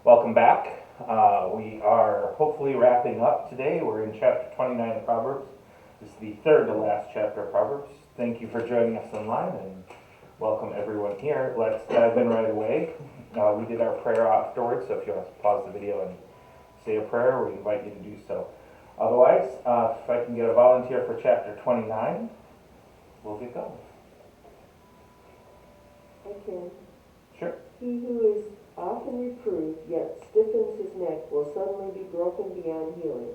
Welcome back. We are hopefully wrapping up today. We're in chapter 29 of Proverbs. This is the third to last chapter of Proverbs. Thank you for joining us online and welcome everyone here. Let's dive in right away. We did our prayer afterwards, so if you want to pause the video and say a prayer, we invite you to do so. Otherwise, if I can get a volunteer for chapter 29, we'll get going. I can. Sure. He who is often reproved, yet stiffens his neck, will suddenly be broken beyond healing.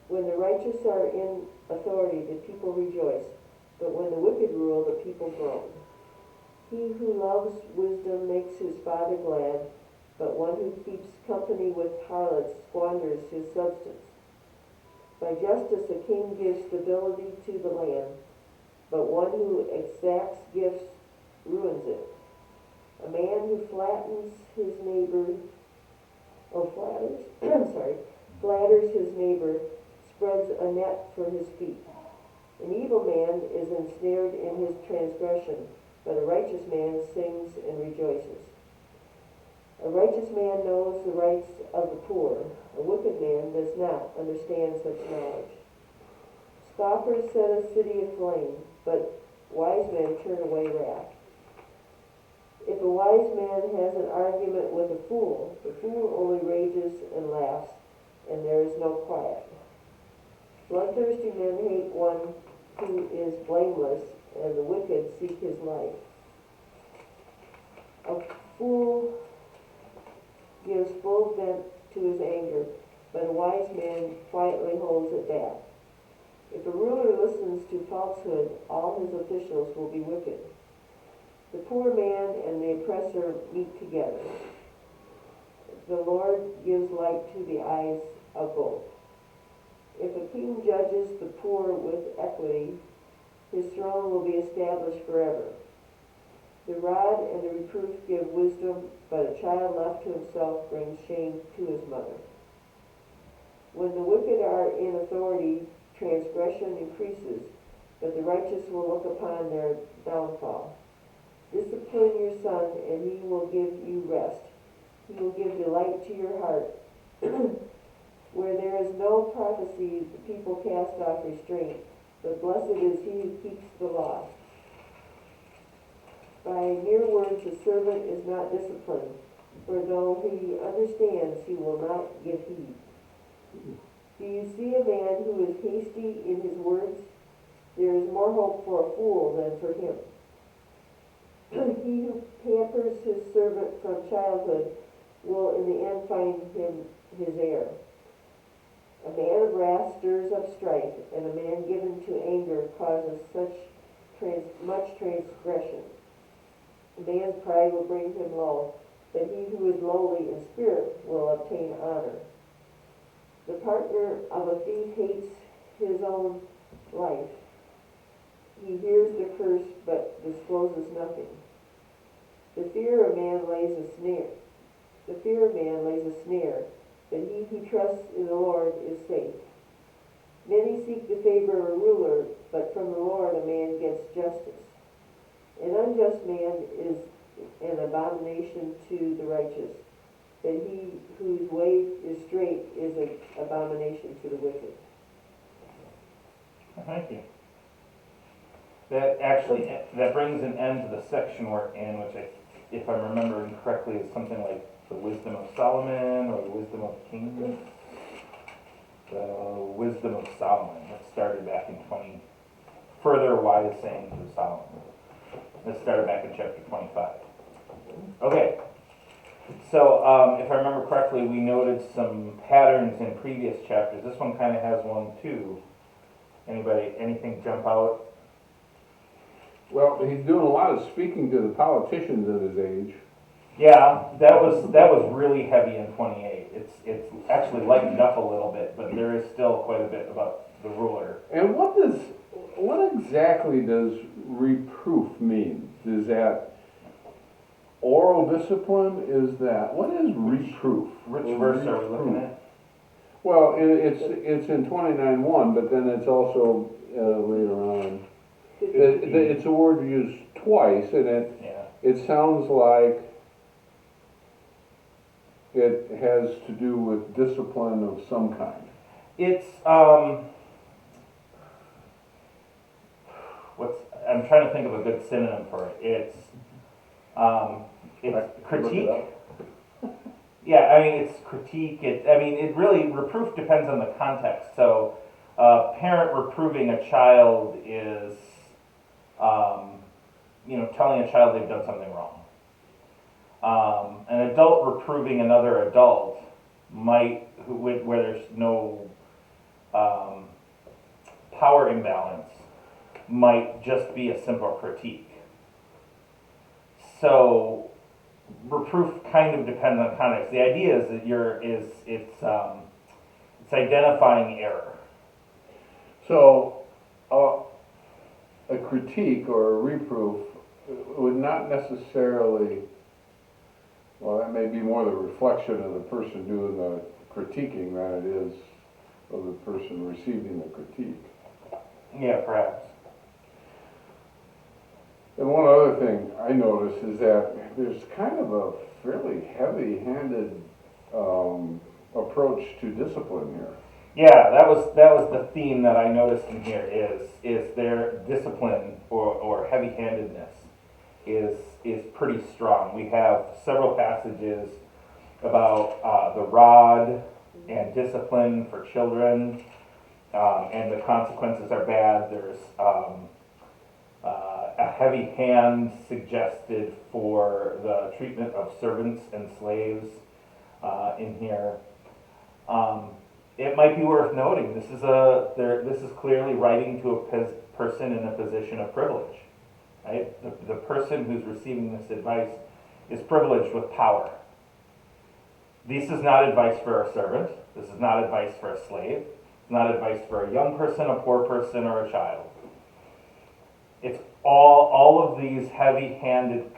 When the righteous are in authority, the people rejoice, but when the wicked rule, the people groan. He who loves wisdom makes his father glad, but one who keeps company with harlots squanders his substance. By justice a king gives stability to the land, but one who exacts gifts ruins it. A man who flatters his neighbor, flatters his neighbor, spreads a net for his feet. An evil man is ensnared in his transgression, but a righteous man sings and rejoices. A righteous man knows the rights of the poor. A wicked man does not understand such knowledge. Scoffers set a city aflame, but wise men turn away wrath. If a wise man has an argument with a fool, the fool only rages and laughs, and there is no quiet. Bloodthirsty men hate one who is blameless, and the wicked seek his life. A fool gives full vent to his anger, but a wise man quietly holds it back. If a ruler listens to falsehood, all his officials will be wicked. The poor man and the oppressor meet together. The Lord gives light to the eyes of both. If a king judges the poor with equity, his throne will be established forever. The rod and the reproof give wisdom, but a child left to himself brings shame to his mother. When the wicked are in authority, transgression increases, but the righteous will look upon their downfall. Discipline your son, and he will give you rest. He will give delight to your heart. Where there is no prophecy, the people cast off restraint, but blessed is he who keeps the law. By mere words a servant is not disciplined, for though he understands, he will not give heed. Do you see a man who is hasty in his words? There is more hope for a fool than for him. He who pampers his servant from childhood will in the end find him his heir. A man of wrath stirs up strife, and a man given to anger causes much transgression. A man's pride will bring him low, but he who is lowly in spirit will obtain honor. The partner of a thief hates his own life. He hears the curse, but discloses nothing. The fear of man lays a snare. But he who trusts in the Lord is safe. Many seek the favor of a ruler, but from the Lord a man gets justice. An unjust man is an abomination to the righteous, but he whose way is straight is an abomination to the wicked. Thank you. That brings an end to the section we're in, which if I'm remembering correctly, is something like the wisdom of Solomon or the wisdom of Kings. The wisdom of Solomon that started back in further wise sayings of Solomon. That started back in chapter 25. Okay, so if I remember correctly, we noted some patterns in previous chapters. This one kind of has one too. Anything jump out? Well, he's doing a lot of speaking to the politicians of his age. Yeah, that was really heavy in 28. It's actually lightened up a little bit, but there is still quite a bit about the ruler. And what exactly does reproof mean? Is that oral discipline? What is reproof? Which verse are we looking at? Well, it's in 29:1, but then it's also later on. It's a word used twice, and it sounds like it has to do with discipline of some kind. It's, I'm trying to think of a good synonym for it. It's critique. Yeah, I mean, it's critique. It really, reproof depends on the context. So, parent reproving a child is, telling a child they've done something wrong. An adult reproving another adult where there's no power imbalance, might just be a simple critique. So, reproof kind of depends on context. The idea is that it's identifying error. So, a critique or a reproof would not necessarily, well, that may be more the reflection of the person doing the critiquing than it is of the person receiving the critique. Yeah, perhaps. And one other thing I noticed is that there's kind of a fairly heavy-handed approach to discipline here. Yeah, that was the theme that I noticed in here is their discipline or heavy-handedness is pretty strong. We have several passages about the rod and discipline for children, and the consequences are bad. There's a heavy hand suggested for the treatment of servants and slaves in here. It might be worth noting this is clearly writing to a person in a position of privilege, right? The person who's receiving this advice is privileged with power. This is not advice for a servant. This is not advice for a slave. It's not advice for a young person, a poor person, or a child. It's all of these heavy-handed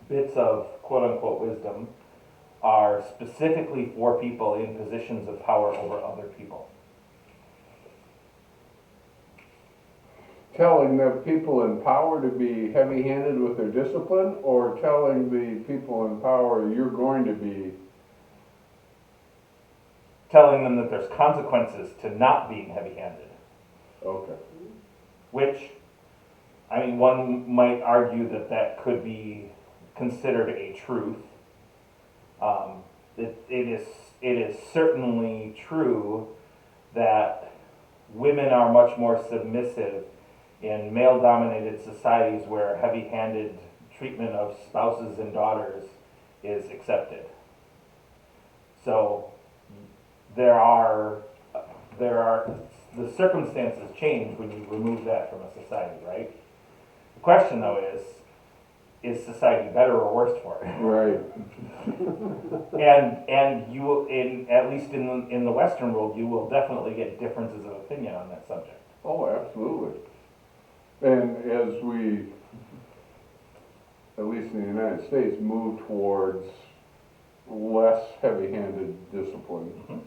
bits of quote-unquote wisdom are specifically for people in positions of power over other people. Telling the people in power to be heavy-handed with their discipline, or telling the people in power you're going to be? Telling them that there's consequences to not being heavy-handed. Okay. Which, one might argue that could be considered a truth. It is certainly true that women are much more submissive in male-dominated societies where heavy-handed treatment of spouses and daughters is accepted. So the circumstances change when you remove that from a society, right? The question though is society better or worse for it? Right. And you will, at least in the Western world, you will definitely get differences of opinion on that subject. Oh, absolutely. And as we, at least in the United States, move towards less heavy-handed discipline,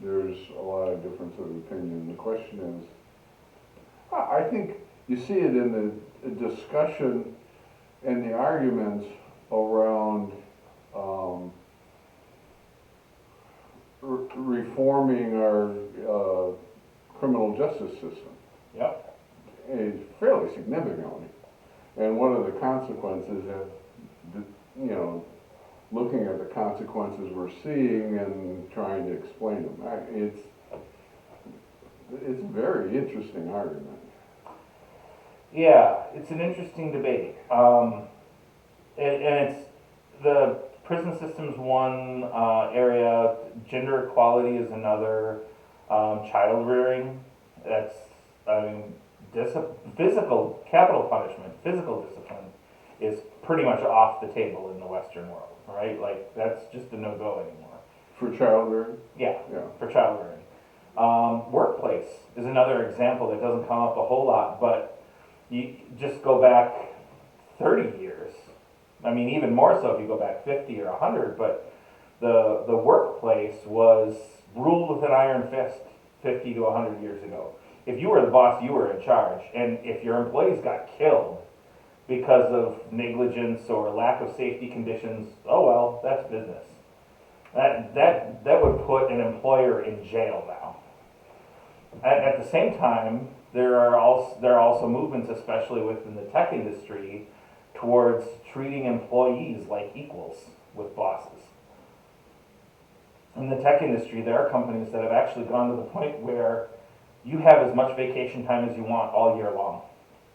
there's a lot of difference of opinion. The question is, I think you see it in the discussion and the arguments around reforming our criminal justice system. Yep. Fairly significantly. And one of the consequences of, looking at the consequences we're seeing and trying to explain them. It's a very interesting argument. Yeah, it's an interesting debate. And it's the prison system's one area, gender equality is another, child rearing, that's, physical, capital punishment, physical discipline is pretty much off the table in the Western world, right? Like, that's just a no-go anymore. For child rearing? Yeah, for child rearing. Workplace is another example that doesn't come up a whole lot, but you just go back 30 years. Even more so if you go back 50 or 100, but the workplace was ruled with an iron fist 50 to 100 years ago. If you were the boss, you were in charge. And if your employees got killed, because of negligence or lack of safety conditions, oh well, that's business. That would put an employer in jail now. At the same time, there are also movements, especially within the tech industry, towards treating employees like equals with bosses. In the tech industry, there are companies that have actually gone to the point where you have as much vacation time as you want all year long.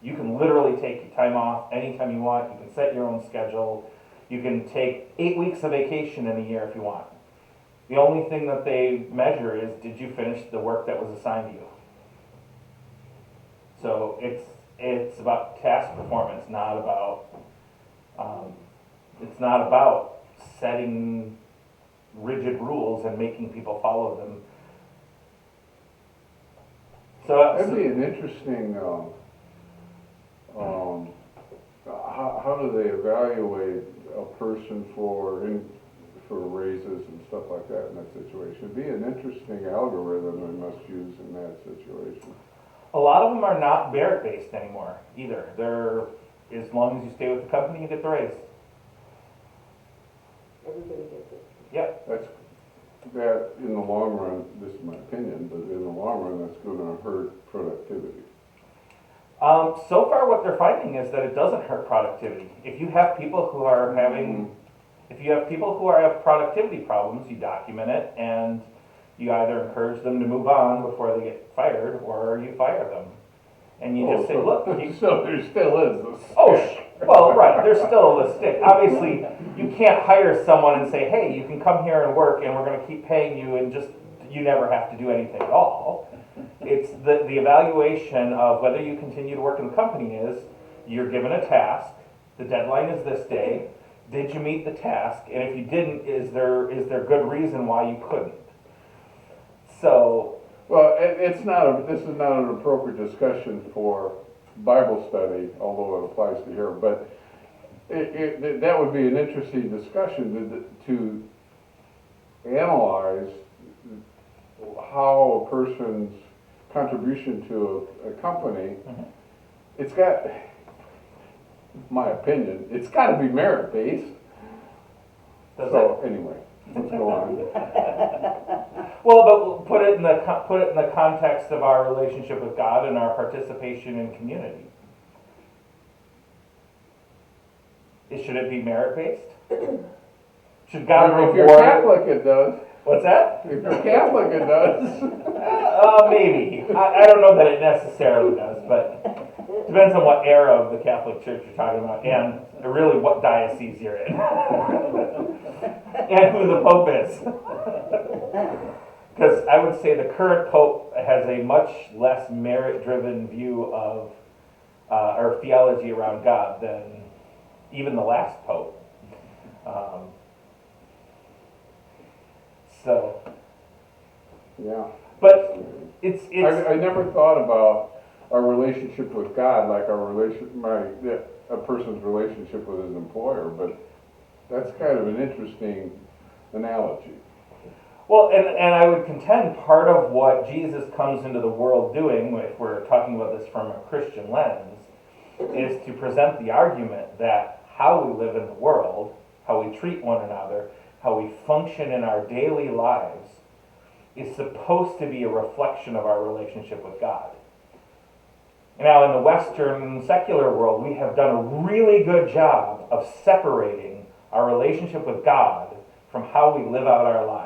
You can literally take your time off anytime you want. You can set your own schedule. You can take 8 weeks of vacation in a year if you want. The only thing that they measure is, did you finish the work that was assigned to you? So it's about task performance, not about it's not about setting rigid rules and making people follow them. So That'd be an interesting, how do they evaluate a person for raises and stuff like that in that situation? It'd be an interesting algorithm they must use in that situation. a lot of them are not merit-based anymore either. They're, as long as you stay with the company, you get the raise. Everybody gets it. Yep. That, in the long run, this is my opinion, but in the long run, that's gonna hurt productivity. So far what they're finding is that it doesn't hurt productivity. If you have people who are having, if you have people who have productivity problems, you document it and you either encourage them to move on before they get fired, or you fire them. And you just say, look, So there still is this. well, right, there's still a stick. Obviously, you can't hire someone and say, hey, you can come here and work and we're gonna keep paying you and just, you never have to do anything at all. It's the evaluation of whether you continue to work in the company is, you're given a task, the deadline is this day, did you meet the task, and if you didn't, is there good reason why you couldn't? So, Well, this is not an appropriate discussion for Bible study, although it applies to here, but that would be an interesting discussion to analyze how a person's contribution to a company, it's got, my opinion, it's got to be merit-based. So anyway, let's go on. well, but put it in the context of our relationship with God and our participation in community. Should it be merit-based? Should God If you're reward? Catholic, it does. What's that? If you're Catholic, it does. Maybe. I don't know that it necessarily does, but it depends on what era of the Catholic Church you're talking about, and really what diocese you're in, and who the Pope is. Because I would say the current Pope has a much less merit-driven view of or theology around God than even the last Pope. So, Yeah. but it's I never thought about our relationship with God like a person's relationship with his employer, but that's kind of an interesting analogy. well, and I would contend part of what Jesus comes into the world doing, if we're talking about this from a Christian lens, is to present the argument that how we live in the world, how we treat one another, how we function in our daily lives, is supposed to be a reflection of our relationship with God. Now, in the Western secular world, we have done a really good job of separating our relationship with God from how we live out our lives.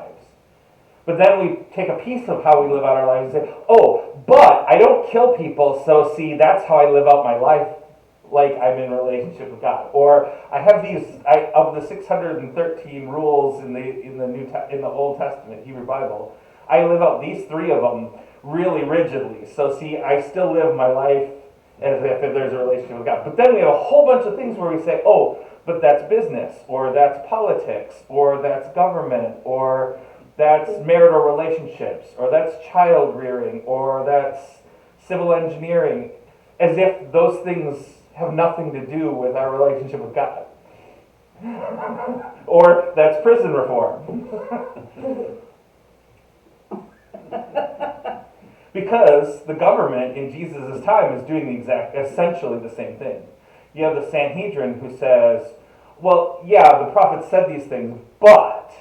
But then we take a piece of how we live out our lives and say, oh, but I don't kill people, so see, that's how I live out my life, like I'm in relationship with God. Or I have these, of the 613 rules in the Old Testament, Hebrew Bible, I live out these 3 of them really rigidly. So see, I still live my life as if there's a relationship with God. But then we have a whole bunch of things where we say, oh, but that's business, or that's politics, or that's government, or that's marital relationships, or that's child rearing, or that's civil engineering, as if those things have nothing to do with our relationship with God. Or that's prison reform. Because the government in Jesus' time is doing essentially the same thing. You have the Sanhedrin who says, well, yeah, the prophet said these things, but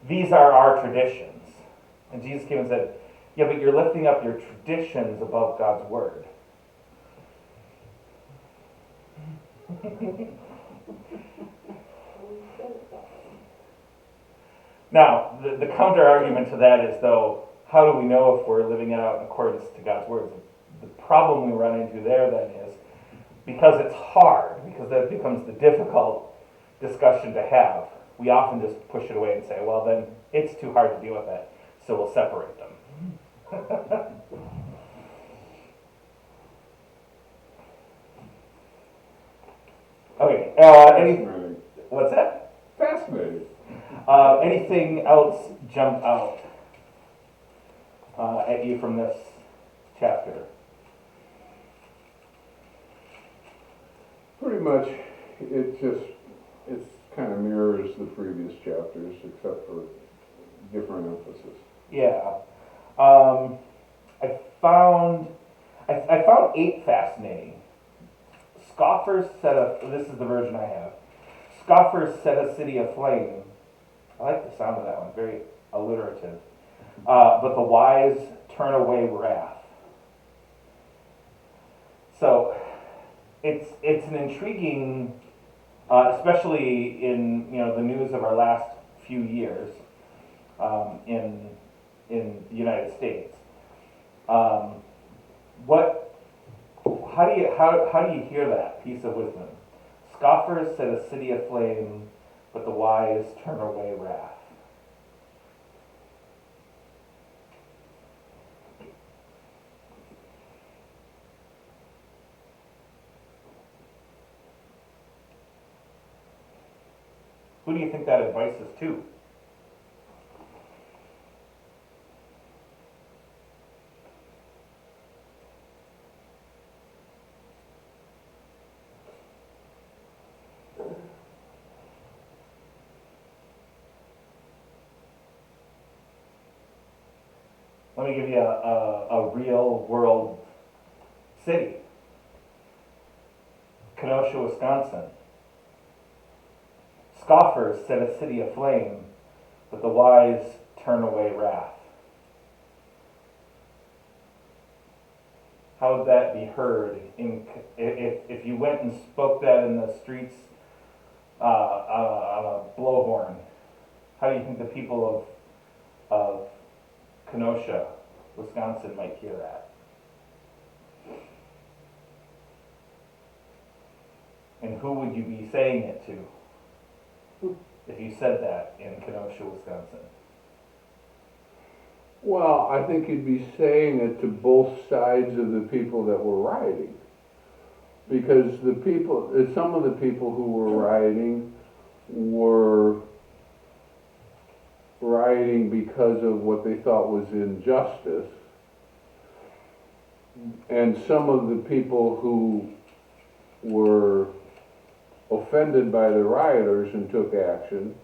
these are our traditions. And Jesus came and said, yeah, but you're lifting up your traditions above God's word. Now, the counter argument to that is, though, how do we know if we're living it out in accordance to God's word? The problem we run into there then is, because it's hard, because that becomes the difficult discussion to have, we often just push it away and say, well, then it's too hard to deal with that, so we'll separate them. Okay, Fascinating. what's that? Fascinating. Anything else jump out at you from this chapter? Pretty much, it's kind of mirrors the previous chapters, except for different emphasis. Yeah. I found 8 fascinating. Scoffers this is the version I have. Scoffers set a city aflame. I like the sound of that one, very alliterative. But the wise turn away wrath. So it's an intriguing, especially in the news of our last few years in the United States. How do you hear that piece of wisdom? Scoffers set a city aflame, but the wise turn away wrath. Who do you think that advice is to? Let me give you a real world city. Kenosha, Wisconsin. Scoffers set a city aflame, but the wise turn away wrath. How would that be heard if you went and spoke that in the streets on a blowhorn? How do you think the people of Kenosha, Wisconsin might hear that? And who would you be saying it to if you said that in Kenosha, Wisconsin? Well, I think you'd be saying it to both sides of the people that were rioting. Because some of the people who were rioting because of what they thought was injustice. And some of the people who were offended by the rioters and took action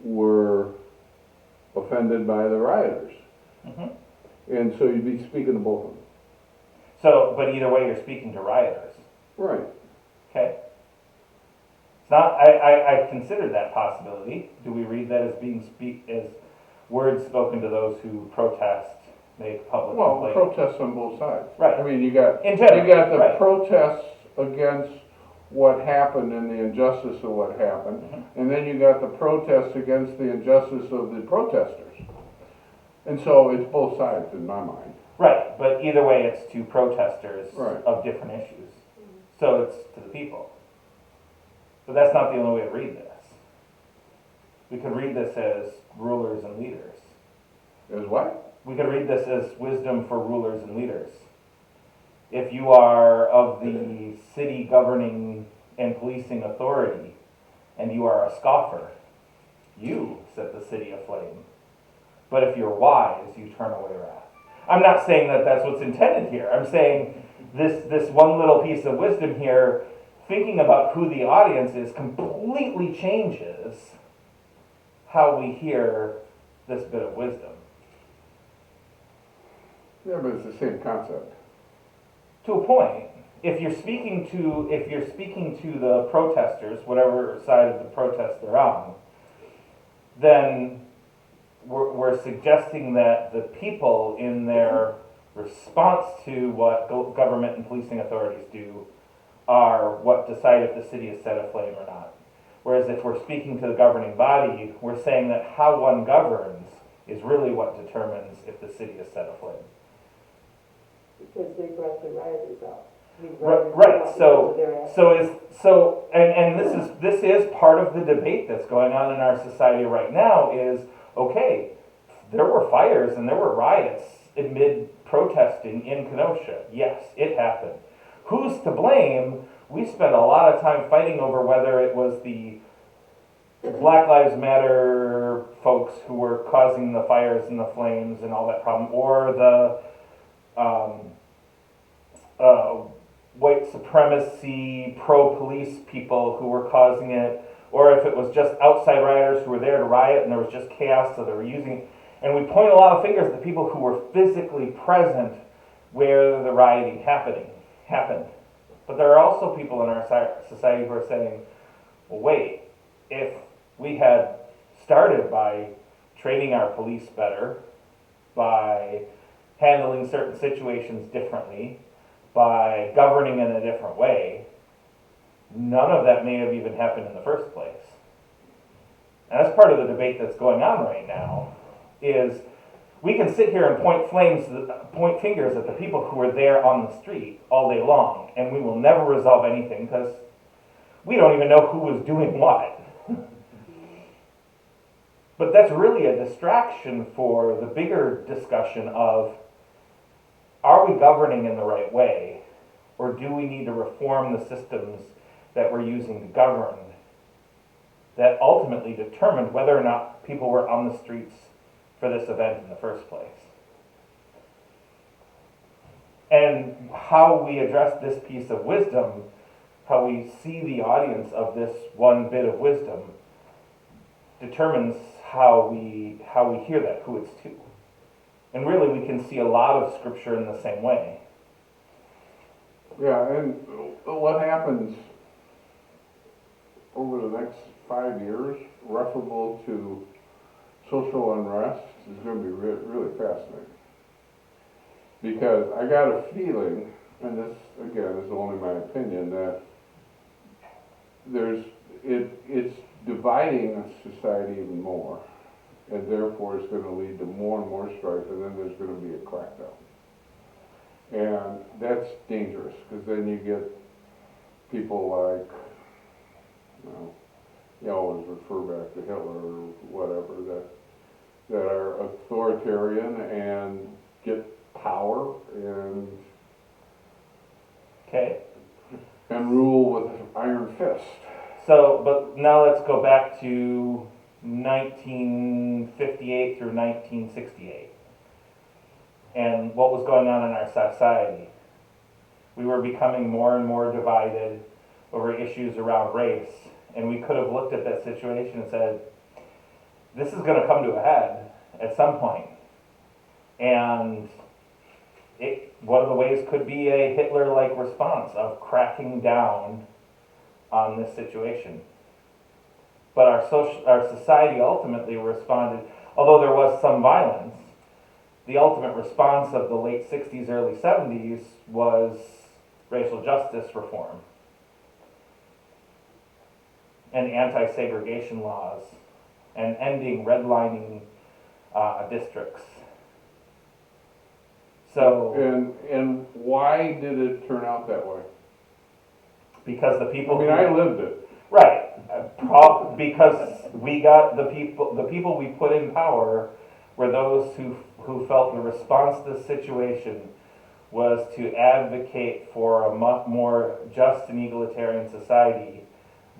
were offended by the rioters. Mm-hmm. And so you'd be speaking to both of them. So, but either way, you're speaking to rioters. Right. Okay. It's not. I considered that possibility. Do we read that as as words spoken to those who protest, make public complaint? Protests on both sides. Right. I mean, you got the right. Protests against what happened and the injustice of what happened, mm-hmm. and then you got the protests against the injustice of the protesters. And so it's both sides in my mind. Right, but either way, it's to protesters right. of different issues. So it's to the people. But that's not the only way to read this. We could read this as rulers and leaders. As what? We could read this as wisdom for rulers and leaders. If you are of the city governing and policing authority, and you are a scoffer, you set the city aflame. But if you're wise, you turn away wrath. I'm not saying that that's what's intended here. I'm saying this one little piece of wisdom here, thinking about who the audience is, completely changes how we hear this bit of wisdom. Yeah, but it's the same concept. To a point. if you're speaking to the protesters, whatever side of the protest they're on, then we're suggesting that the people in their response to what government and policing authorities do are what decide if the city is set aflame or not. Whereas if we're speaking to the governing body, we're saying that how one governs is really what determines if the city is set aflame. Because they brought the rioters out. Right. And this is part of the debate that's going on in our society right now. Is okay. There were fires and there were riots amid protesting in Kenosha. Yes, it happened. Who's to blame? We spent a lot of time fighting over whether it was the Black Lives Matter folks who were causing the fires and the flames and all that problem, or the white supremacy pro-police people who were causing it, or if it was just outside rioters who were there to riot and there was just chaos, so they were using it. And we point a lot of fingers at the people who were physically present where the rioting happened. But there are also people in our society who are saying, well, wait, if we had started by training our police better, by handling certain situations differently, by governing in a different way, none of that may have even happened in the first place. And that's part of the debate that's going on right now, is we can sit here and point fingers at the people who are there on the street all day long, and we will never resolve anything because we don't even know who was doing what. But that's really a distraction for the bigger discussion of, are we governing in the right way, or do we need to reform the systems that we're using to govern that ultimately determined whether or not people were on the streets for this event in the first place? And how we address this piece of wisdom, how we see the audience of this one bit of wisdom, determines how we hear that, who it's to. And really we can see a lot of scripture in the same way. Yeah, and what happens over the next 5 years, referable to social unrest, is going to be really fascinating. Because I got a feeling, and this again is only my opinion, that it's dividing society even more, and therefore it's going to lead to more and more strife, and then there's going to be a crackdown. And that's dangerous, because then you get people like, you always refer back to Hitler or whatever, that are authoritarian and get power and rule with iron fist. So, but now let's go back to 1958 through 1968 and what was going on in our society. We were becoming more and more divided over issues around race, and we could have looked at that situation and said, this is going to come to a head at some point. And one of the ways could be a Hitler-like response of cracking down on this situation. But our society ultimately responded, although there was some violence, the ultimate response of the late 60s, early 70s was racial justice reform and anti-segregation laws and ending redlining districts. So, and why did it turn out that way? Because the people I lived it. Right. Because we got the people we put in power were those who felt the response to the situation was to advocate for a much more just and egalitarian society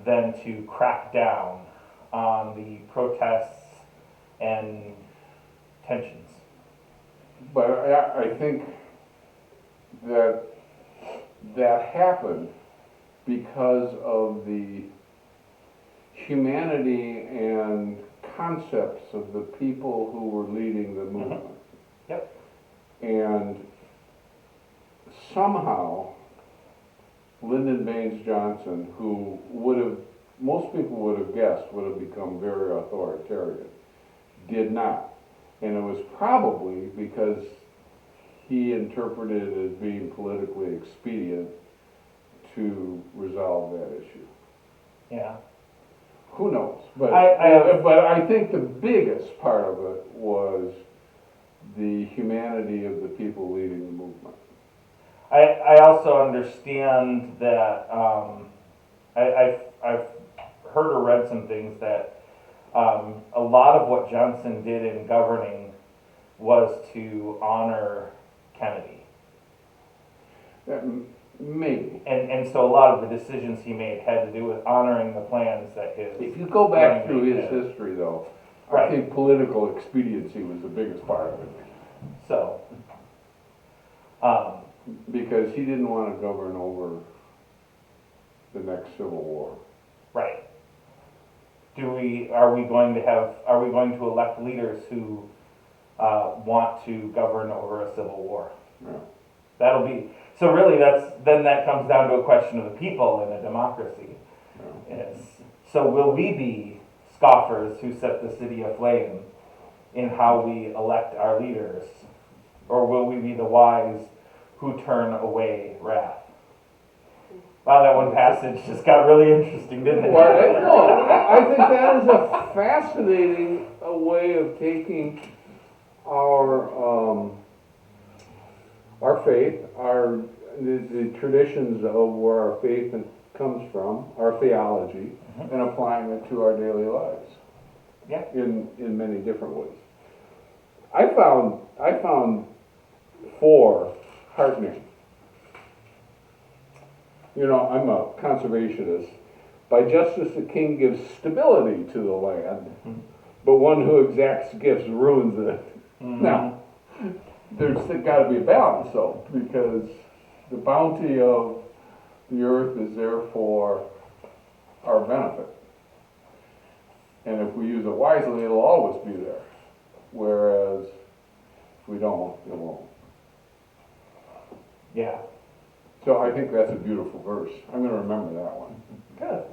than to crack down on the protests and tensions. But I think that happened because of the humanity and concepts of the people who were leading the movement. Yep. And somehow Lyndon Baines Johnson, who would have, most people would have guessed, would have become very authoritarian, did not. And it was probably because he interpreted it as being politically expedient to resolve that issue. Yeah. Who knows? But I I think the biggest part of it was the humanity of the people leading the movement. I also understand that I've heard or read some things that a lot of what Johnson did in governing was to honor Kennedy. Maybe. And so a lot of the decisions he made had to do with honoring the plans that his. If you go back running through mate his had. history, though, Right. I think political expediency was the biggest part of it. So, Because he didn't want to govern over the next Civil War. right. Are we going to elect leaders who want to govern over a civil war? Yeah. So really then that comes down to a question of the people in a democracy. Yeah. So will we be scoffers who set the city aflame in how we elect our leaders? Or will we be the wise who turn away wrath? Wow, that one passage just got really interesting, didn't it? Well, I think that is a fascinating way of taking our faith, the traditions of where our faith comes from, our theology, and applying it to our daily lives. Yeah. In many different ways. I found 4 heartening. You know, I'm a conservationist. By justice the king gives stability to the land, but one who exacts gifts ruins it. Now, there's got to be a balance though, because the bounty of the earth is there for our benefit. And if we use it wisely, it'll always be there. Whereas if we don't, it won't. Yeah. So I think that's a beautiful verse. I'm going to remember that one. Good.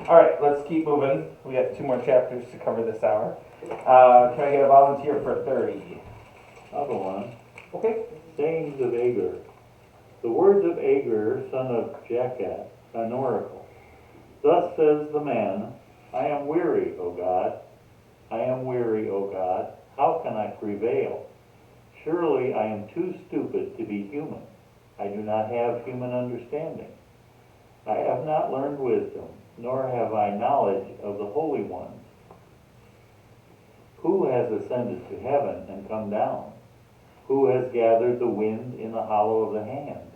All right, let's keep moving. We got 2 more chapters to cover this hour. Can I get a volunteer for 30? I'll go on. Okay. Sayings of Agur. The words of Agur, son of Jakat, an oracle. Thus says the man, I am weary, O God. I am weary, O God. How can I prevail? Surely I am too stupid to be human. I do not have human understanding. I have not learned wisdom, nor have I knowledge of the holy ones. Who has ascended to heaven and come down? Who has gathered the wind in the hollow of the hand?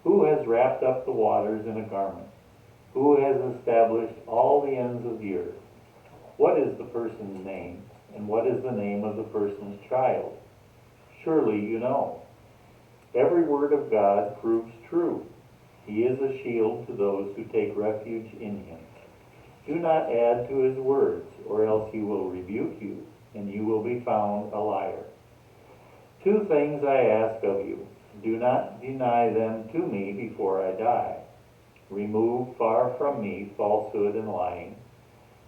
Who has wrapped up the waters in a garment? Who has established all the ends of the earth? What is the person's name, and what is the name of the person's child? Surely you know. Every word of God proves true. He is a shield to those who take refuge in him. Do not add to his words, or else he will rebuke you, and you will be found a liar. 2 things I ask of you. Do not deny them to me before I die. Remove far from me falsehood and lying.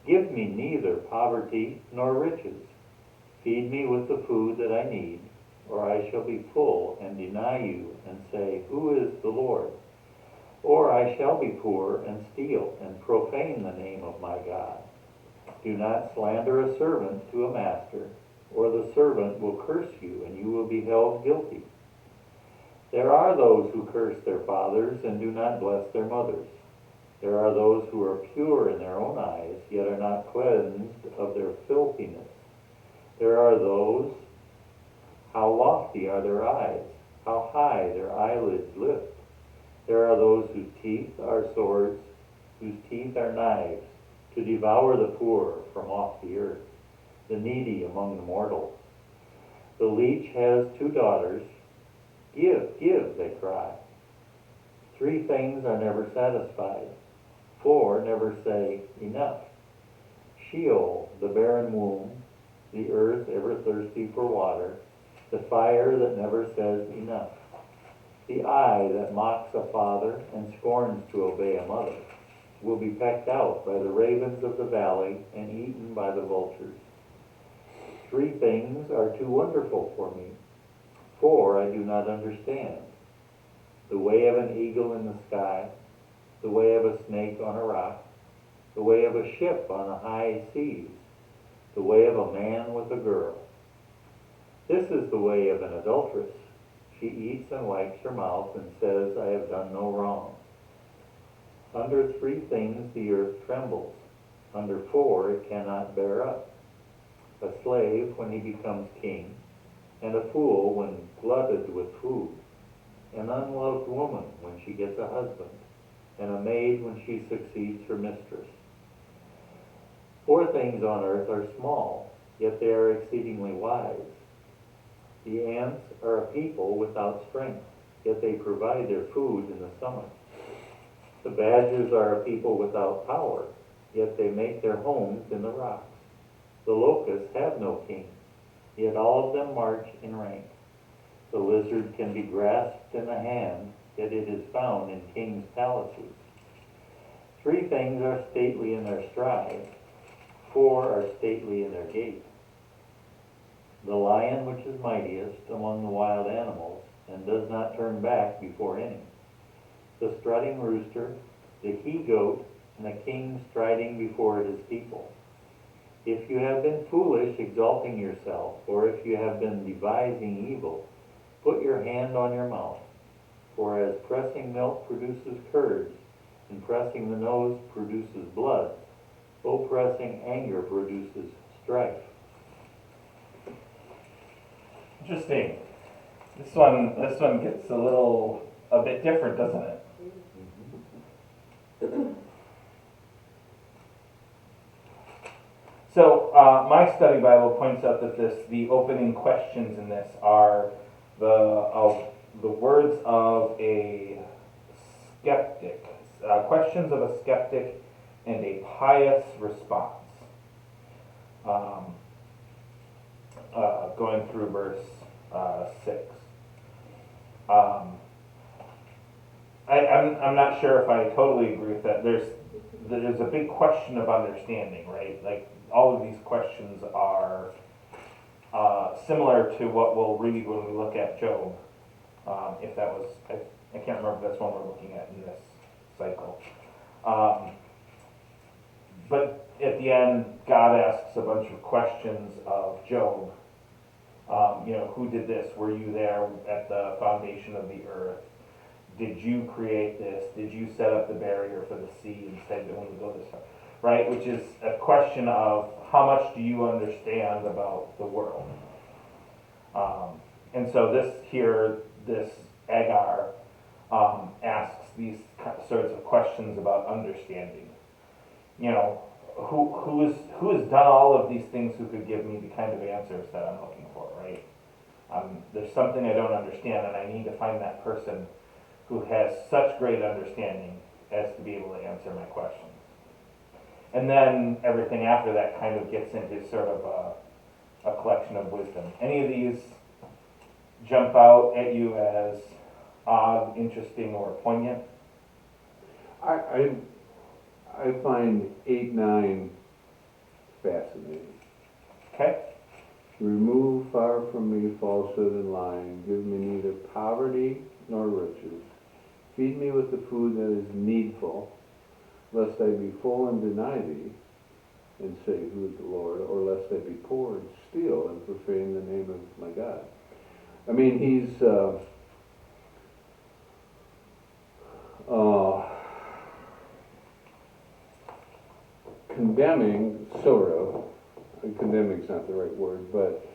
Give me neither poverty nor riches. Feed me with the food that I need, or I shall be full and deny you and say, Who is the Lord? Or I shall be poor and steal and profane the name of my God. Do not slander a servant to a master, or the servant will curse you and you will be held guilty. There are those who curse their fathers and do not bless their mothers. There are those who are pure in their own eyes, yet are not cleansed of their filthiness. There are those, how lofty are their eyes, how high their eyelids lift. There are those whose teeth are swords, whose teeth are knives, to devour the poor from off the earth, the needy among the mortals. The leech has 2 daughters. Give, give, they cry. 3 things are never satisfied. 4 never say enough. Sheol, the barren womb, the earth ever thirsty for water, the fire that never says enough. The eye that mocks a father and scorns to obey a mother will be pecked out by the ravens of the valley and eaten by the vultures. 3 things are too wonderful for me, 4 I do not understand. The way of an eagle in the sky, the way of a snake on a rock, the way of a ship on the high seas, the way of a man with a girl. This is the way of an adulteress. She eats and wipes her mouth and says, I have done no wrong. Under 3 things the earth trembles. Under 4 it cannot bear up. A slave when he becomes king, and a fool when glutted with food. An unloved woman when she gets a husband, and a maid when she succeeds her mistress. 4 things on earth are small, yet they are exceedingly wise. The ants are a people without strength, yet they provide their food in the summer. The badgers are a people without power, yet they make their homes in the rocks. The locusts have no king, yet all of them march in rank. The lizard can be grasped in the hand, yet it is found in kings' palaces. 3 things are stately in their stride, 4 are stately in their gait. The lion which is mightiest among the wild animals, and does not turn back before any. The strutting rooster, the he-goat, and a king striding before his people. If you have been foolish exalting yourself, or if you have been devising evil, put your hand on your mouth. For as pressing milk produces curds, and pressing the nose produces blood, so pressing anger produces strife. Interesting. This one gets a bit different, doesn't it? So my study Bible points out that the opening questions in this are the words of a skeptic, questions of a skeptic and a pious response. Going through verse 6. I'm not sure if I totally agree with that. There's a big question of understanding, right? Like all of these questions are similar to what we'll read when we look at Job. If that was, I can't remember if that's one we're looking at in this cycle. But at the end, God asks a bunch of questions of Job. Who did this? Were you there at the foundation of the earth? Did you create this? Did you set up the barrier for the sea and say that when we go this far? Right? Which is a question of how much do you understand about the world? And so this Agar asks these sorts of questions about understanding. Who has done all of these things who could give me the kind of answers that I'm looking for, right? There's something I don't understand, and I need to find that person who has such great understanding as to be able to answer my questions. And then everything after that kind of gets into sort of a collection of wisdom. Any of these jump out at you as odd, interesting, or poignant? I find 8, 9 fascinating. Okay. Remove far from me falsehood and lying. Give me neither poverty nor riches. Feed me with the food that is needful, lest I be full and deny thee, and say, who is the Lord? Or lest I be poor and steal and profane the name of my God. I mean, he's condemning, sort of. Condemning's not the right word, but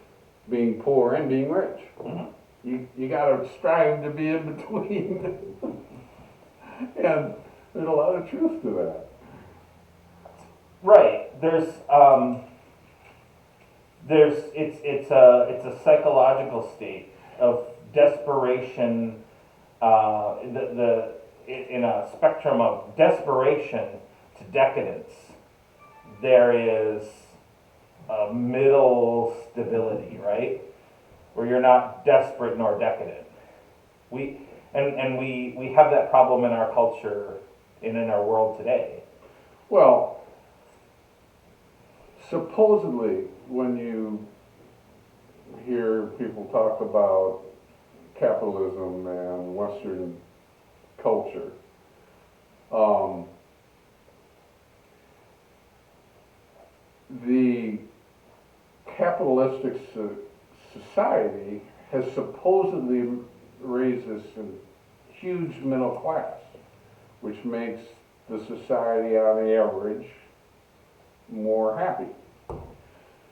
being poor and being rich. Mm-hmm. You got to strive to be in between. And there's a lot of truth to that. Right. It's a psychological state of desperation. In a spectrum of desperation to decadence, there is a middle stability, right? Where you're not desperate nor decadent. And we have that problem in our culture and in our world today. Well, supposedly, when you hear people talk about capitalism and Western culture, the capitalistic society has supposedly raised this huge middle class, which makes the society on average more happy.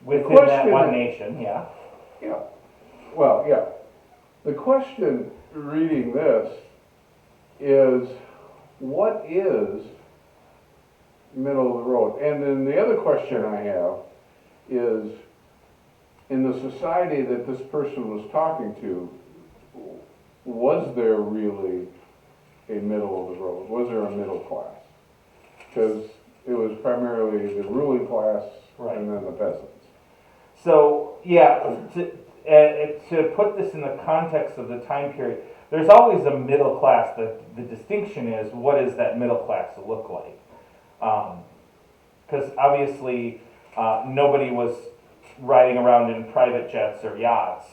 Within that one nation, yeah. Yeah. Well, yeah. The question reading this is, what is middle of the road? And then the other question I have is, in the society that this person was talking to, was there really a middle of the road? Was there a middle class? Because it was primarily the ruling class Right. and then the peasants. So, yeah, to put this in the context of the time period, there's always a middle class. The distinction is, what does that middle class look like? Because obviously, nobody was riding around in private jets or yachts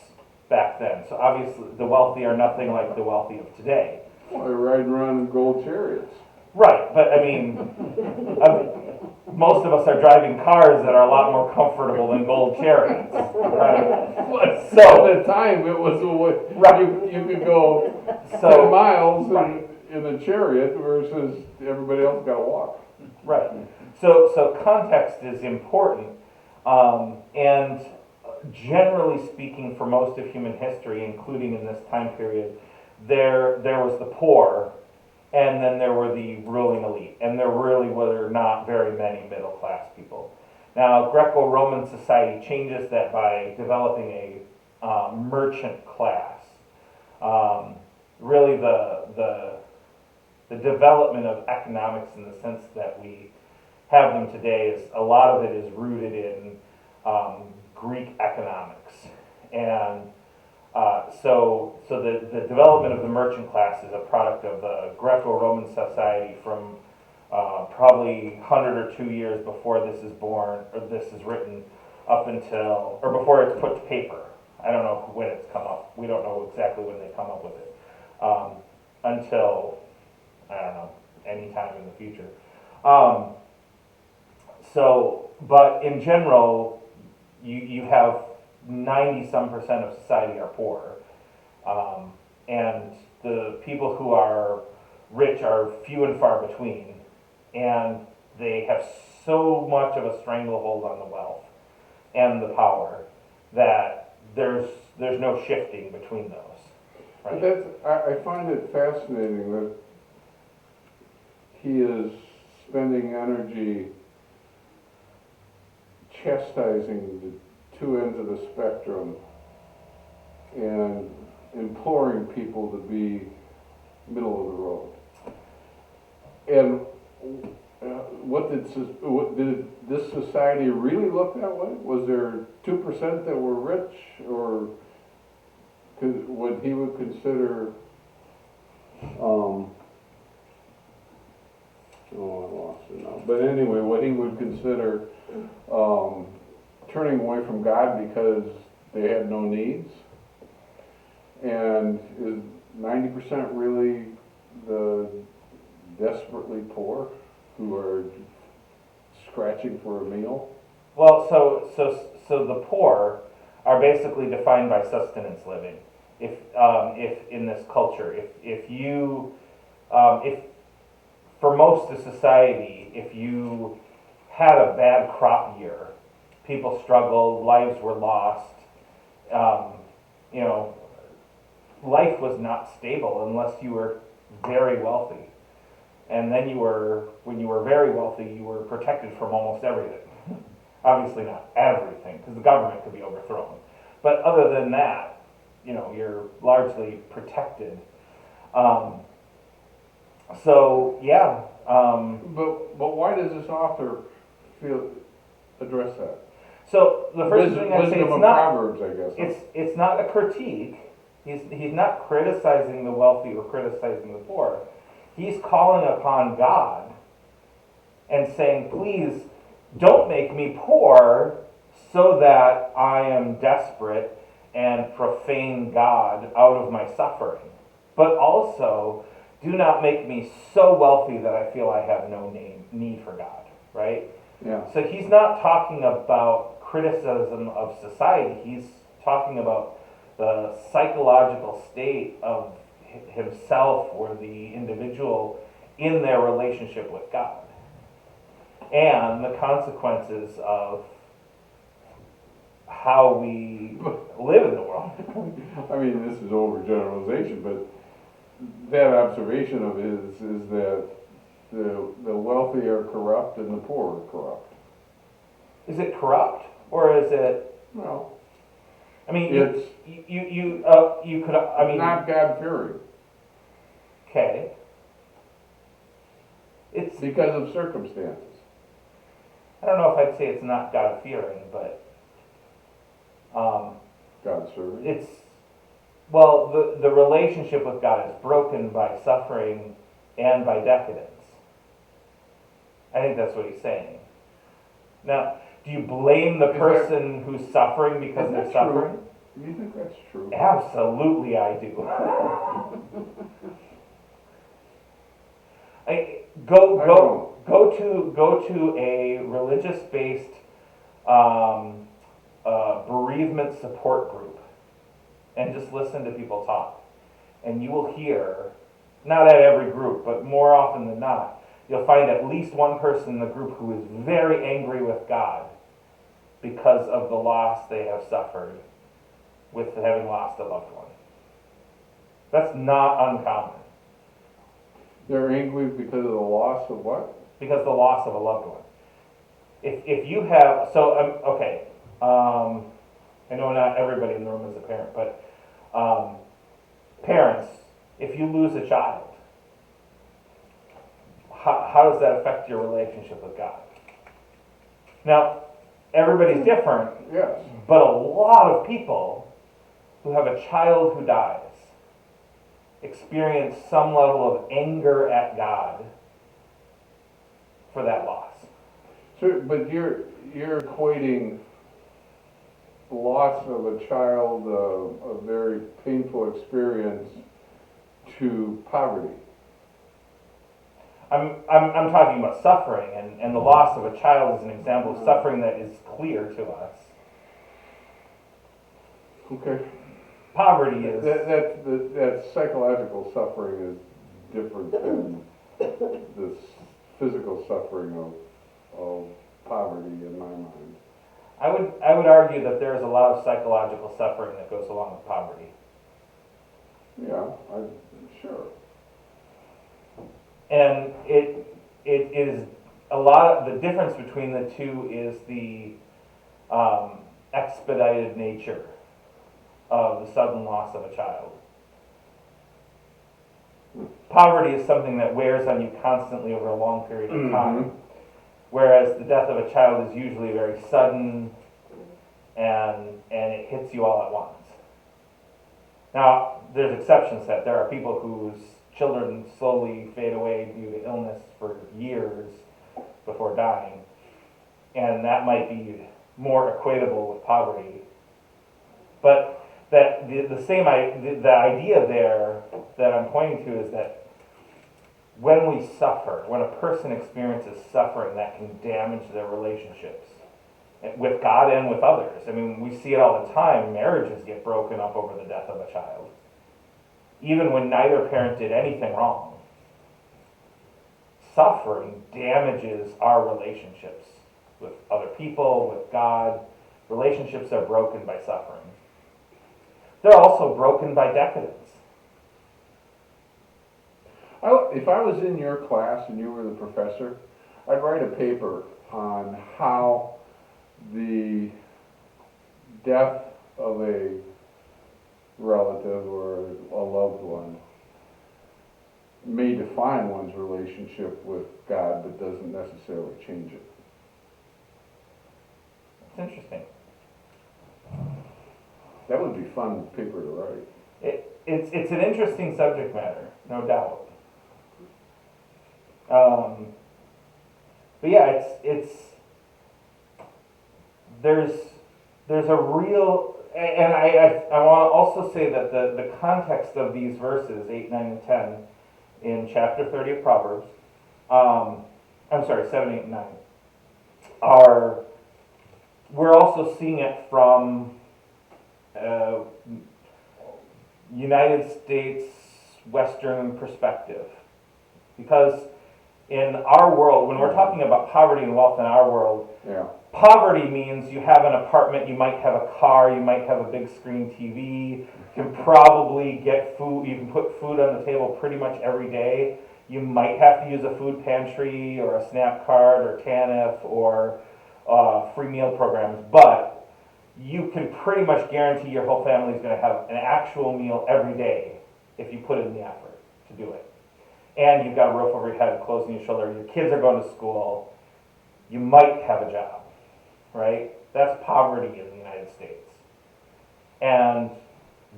back then. So obviously, the wealthy are nothing like the wealthy of today. Well, they're riding around in gold chariots. Right, but I mean, most of us are driving cars that are a lot more comfortable than gold chariots, right? So at the time, it was a way, Right. you could go 10 miles in a chariot versus everybody else got to walk. Right. So context is important, and generally speaking, for most of human history, including in this time period, there was the poor, and then there were the ruling elite, and there really were not very many middle class people. Now, Greco-Roman society changes that by developing a merchant class. Really, the development of economics in the sense that we have them today is a lot of it is rooted in Greek economics, and so the development of the merchant class is a product of the Greco-Roman society from probably 100 or 2 years before this is born, or this is written, up until, or before it's put to paper. I don't know when it's come up. We don't know exactly when they come up with it. Until, I don't know, any time in the future. But in general, you have 90-some% of society are poor. And the people who are rich are few and far between. And they have so much of a stranglehold on the wealth and the power that there's no shifting between those. Right? But I find it fascinating that he is spending energy chastising the two ends of the spectrum and imploring people to be middle of the road. And did this society really look that way? Was there 2% that were rich, or what he would consider, oh, I lost it now. But anyway, what he would consider turning away from God because they had no needs? And is 90% really the desperately poor who are scratching for a meal? Well, so the poor are basically defined by sustenance living. If in this culture, if for most of society, if you had a bad crop year, people struggled, lives were lost. Life was not stable unless you were very wealthy. And then when you were very wealthy, you were protected from almost everything. Obviously not everything, because the government could be overthrown. But other than that, you're largely protected. But why does this author address that? So the first thing I say, Wisdom it's of not Proverbs, I guess. it's not a critique. He's not criticizing the wealthy or criticizing the poor. He's calling upon God and saying, please don't make me poor so that I am desperate and profane God out of my suffering. But also, do not make me so wealthy that I feel I have no need for God, right? Yeah. So he's not talking about criticism of society. He's talking about the psychological state of himself or the individual in their relationship with God and the consequences of how we live in the world. I mean, this is overgeneralization, but that observation of his is that the wealthy are corrupt and the poor are corrupt. Is it corrupt or is it? Well, I mean, it's you could. I mean, not God-fearing okay. It's. because of circumstances. I don't know if I'd say it's not God-fearing, but God-serving. it's. Well, the relationship with God is broken by suffering and by decadence. I think that's what he's saying. Now, do you blame the Is person who's suffering because Is they're that suffering? true? You think that's true? Absolutely, I do. Go to a religious-based bereavement support group and just listen to people talk, and you will hear, not at every group, but more often than not, you'll find at least one person in the group who is very angry with God because of the loss they have suffered with having lost a loved one. That's not uncommon. They're angry because of the loss of what? Because of the loss of a loved one. If you have, so, okay, I know not everybody in the room is a parent, but parents, if you lose a child, how does that affect your relationship with God? Now, everybody's different, Yes. but a lot of people who have a child who dies experience some level of anger at God for that loss. So, but you're equating the loss of a child, a very painful experience, to poverty. I'm talking about suffering, and the loss of a child is an example of suffering that is clear to us. Okay. Poverty is... That psychological suffering is different than the physical suffering of poverty in my mind. I would argue that there is a lot of psychological suffering that goes along with poverty. Yeah, sure. And it is a lot of the difference between the two is the expedited nature of the sudden loss of a child. Poverty is something that wears on you constantly over a long period of time, whereas the death of a child is usually very sudden and it hits you all at once. Now, there's exceptions to that. There are people whose children slowly fade away due to illness for years before dying, and that might be more equatable with poverty. But that the idea there that I'm pointing to is that when we suffer, when a person experiences suffering, that can damage their relationships with God and with others. I mean, we see it all the time. Marriages get broken up over the death of a child, even when neither parent did anything wrong. Suffering damages our relationships with other people, with God. Relationships are broken by suffering. They're also broken by decadence. If I was in your class and you were the professor, I'd write a paper on how the death of a relative or a loved one may define one's relationship with God, but doesn't necessarily change it. It's interesting. That would be a fun paper to write. It's an interesting subject matter, no doubt. But yeah, there's a real, and I want to also say that the context of these verses 8, 9, and 10 in chapter 30 of Proverbs, I'm sorry, 7, 8, and 9, we're also seeing it from United States Western perspective. Because in our world, when we're talking about poverty and wealth in our world, Yeah. poverty means you have an apartment, you might have a car, you might have a big screen TV, you can probably get food, you can put food on the table pretty much every day. You might have to use a food pantry or a SNAP card or TANF or free meal programs, but you can pretty much guarantee your whole family is going to have an actual meal every day if you put in the effort to do it. And you've got a roof over your head, clothes on your shoulder, your kids are going to school, you might have a job, right? That's poverty in the United States. And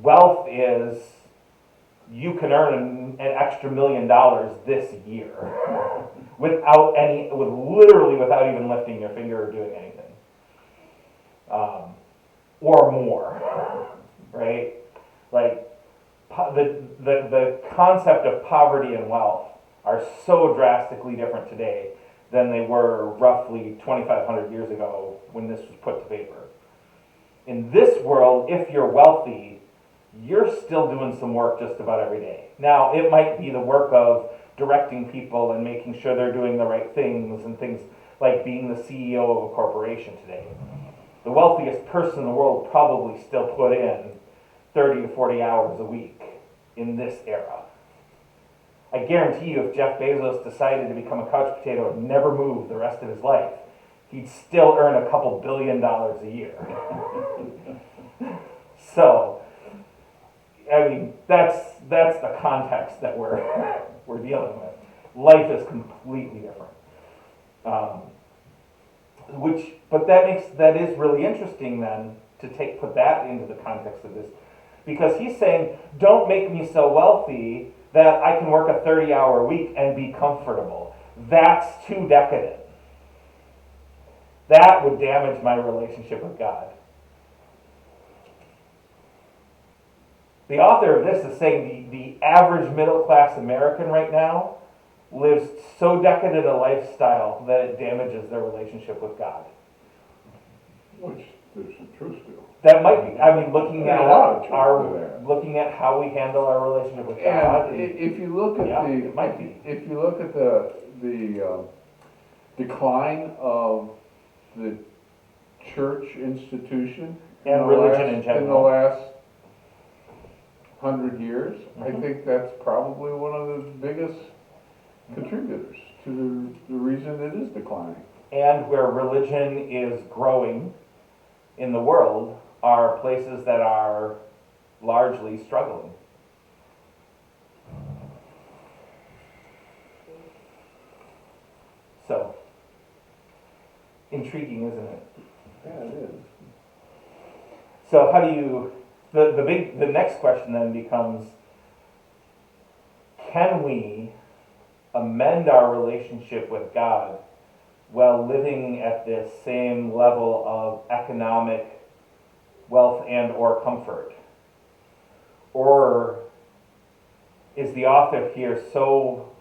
wealth is, you can earn an extra $1 million this year literally without even lifting your finger or doing anything. Or more, right? Like, the concept of poverty and wealth are so drastically different today than they were roughly 2,500 years ago when this was put to paper. In this world, if you're wealthy, you're still doing some work just about every day. Now, it might be the work of directing people and making sure they're doing the right things, and things like being the CEO of a corporation today. The wealthiest person in the world probably still put in 30 to 40 hours a week in this era. I guarantee you, if Jeff Bezos decided to become a couch potato and never move the rest of his life, he'd still earn a couple $1 billion a year. So, I mean, that's the context that we're dealing with. Life is completely different. But that is really interesting then to put that into the context of this, because he's saying, don't make me so wealthy that I can work a 30-hour week and be comfortable. That's too decadent. That would damage my relationship with God. The author of this is saying the average middle-class American right now lives so decadent a lifestyle that it damages their relationship with God. Which there's some truth to. That might be. I mean, looking at A lot of truth to that. looking at how we handle our relationship with God. And if you look at it might be. if you look at the decline of the church institution And religion in in the general. last 100 years, I Mhm. think that's probably one of the biggest contributors to the reason it is declining. And where religion is growing in the world are places that are largely struggling. So, intriguing, isn't it? Yeah, it is. So how do you, the next question then becomes, can we amend our relationship with God while living at this same level of economic wealth and or comfort? Or is the author here so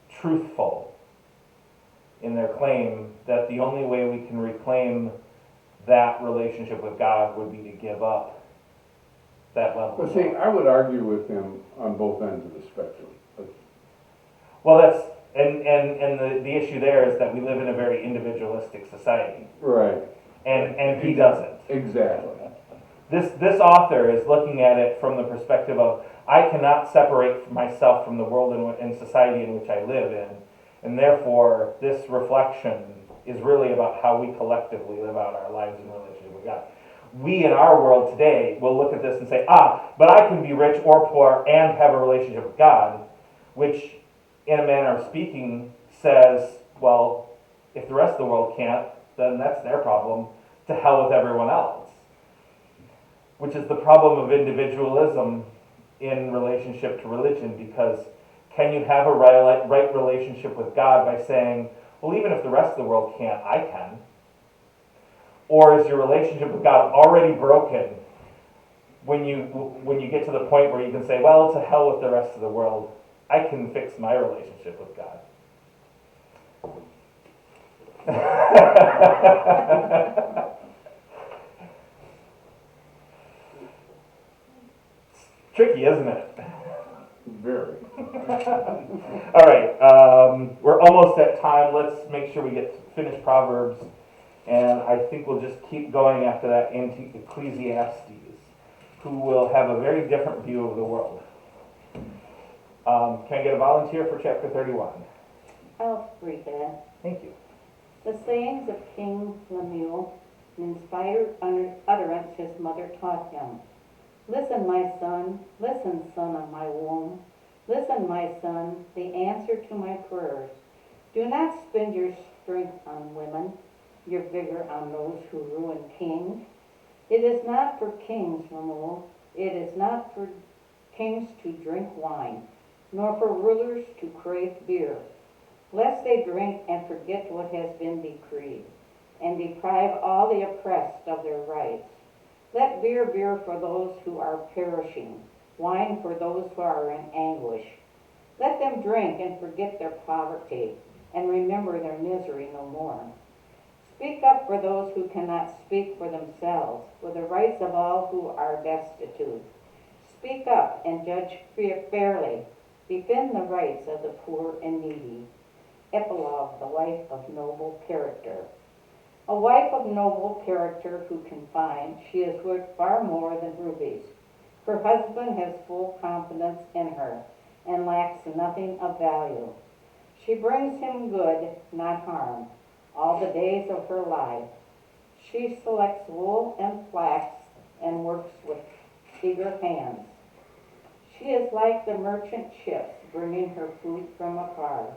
truthful in their claim that the only way we can reclaim that relationship with God would be to give up that level But of see, wealth? I would argue with him on both ends of the spectrum. Well, that's and the issue there is that we live in a very individualistic society, Right. and he doesn't. Exactly. This author is looking at it from the perspective of, I cannot separate myself from the world and society in which I live in, and therefore this reflection is really about how we collectively live out our lives in relationship with God. We in our world today will look at this and say, but I can be rich or poor and have a relationship with God, which in a manner of speaking says, well, if the rest of the world can't, then that's their problem. To hell with everyone else. which is the problem of individualism in relationship to religion, because can you have a right relationship with God by saying, well, even if the rest of the world can't, I can? Or is your relationship with God already broken when you get to the point where you can say, well, to hell with the rest of the world, I can fix my relationship with God? It's tricky, isn't it? Very. All right, we're almost at time. Let's make sure we finish Proverbs, and I think we'll just keep going after that into Ecclesiastes, who will have a very different view of the world. Can I get a volunteer for chapter 31? I'll read that. Thank you. The sayings of King Lemuel, an inspired utterance his mother taught him. Listen, my son, listen, son of my womb. Listen, my son, the answer to my prayers. Do not spend your strength on women, your vigor on those who ruin kings. It is not for kings, Lemuel. It is not for kings to drink wine, nor for rulers to crave beer, lest they drink and forget what has been decreed, and deprive all the oppressed of their rights. Let beer be for those who are perishing, wine for those who are in anguish. Let them drink and forget their poverty, and remember their misery no more. Speak up for those who cannot speak for themselves, for the rights of all who are destitute. Speak up and judge fairly. Defend the rights of the poor and needy. Epilogue, the wife of noble character. A wife of noble character who can find, she is worth far more than rubies. Her husband has full confidence in her and lacks nothing of value. She brings him good, not harm, all the days of her life. She selects wool and flax and works with eager hands. She is like the merchant ships bringing her food from afar.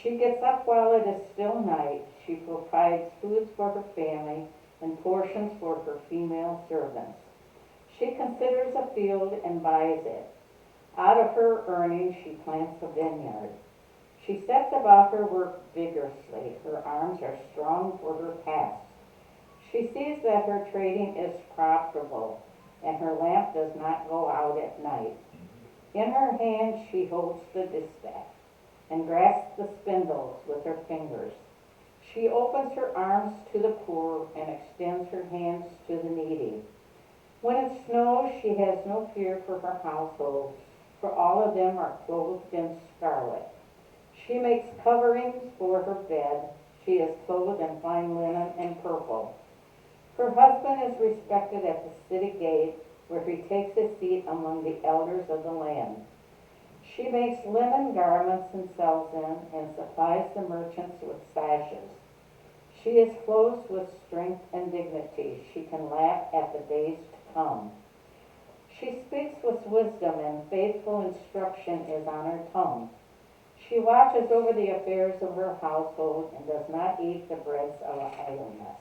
She gets up while it is still night. She provides food for her family and portions for her female servants. She considers a field and buys it. Out of her earnings she plants a vineyard. She sets about her work vigorously. Her arms are strong for her task. She sees that her trading is profitable, and her lamp does not go out at night. In her hand she holds the distaff and grasps the spindles with her fingers. She opens her arms to the poor and extends her hands to the needy. When it snows, she has no fear for her household, for all of them are clothed in scarlet. She makes coverings for her bed. She is clothed in fine linen and purple. Her husband is respected at the city gate, where he takes his seat among the elders of the land. She makes linen garments and sells them, and supplies the merchants with sashes. She is clothed with strength and dignity. She can laugh at the days to come. She speaks with wisdom, and faithful instruction is on her tongue. She watches over the affairs of her household and does not eat the breads of idleness.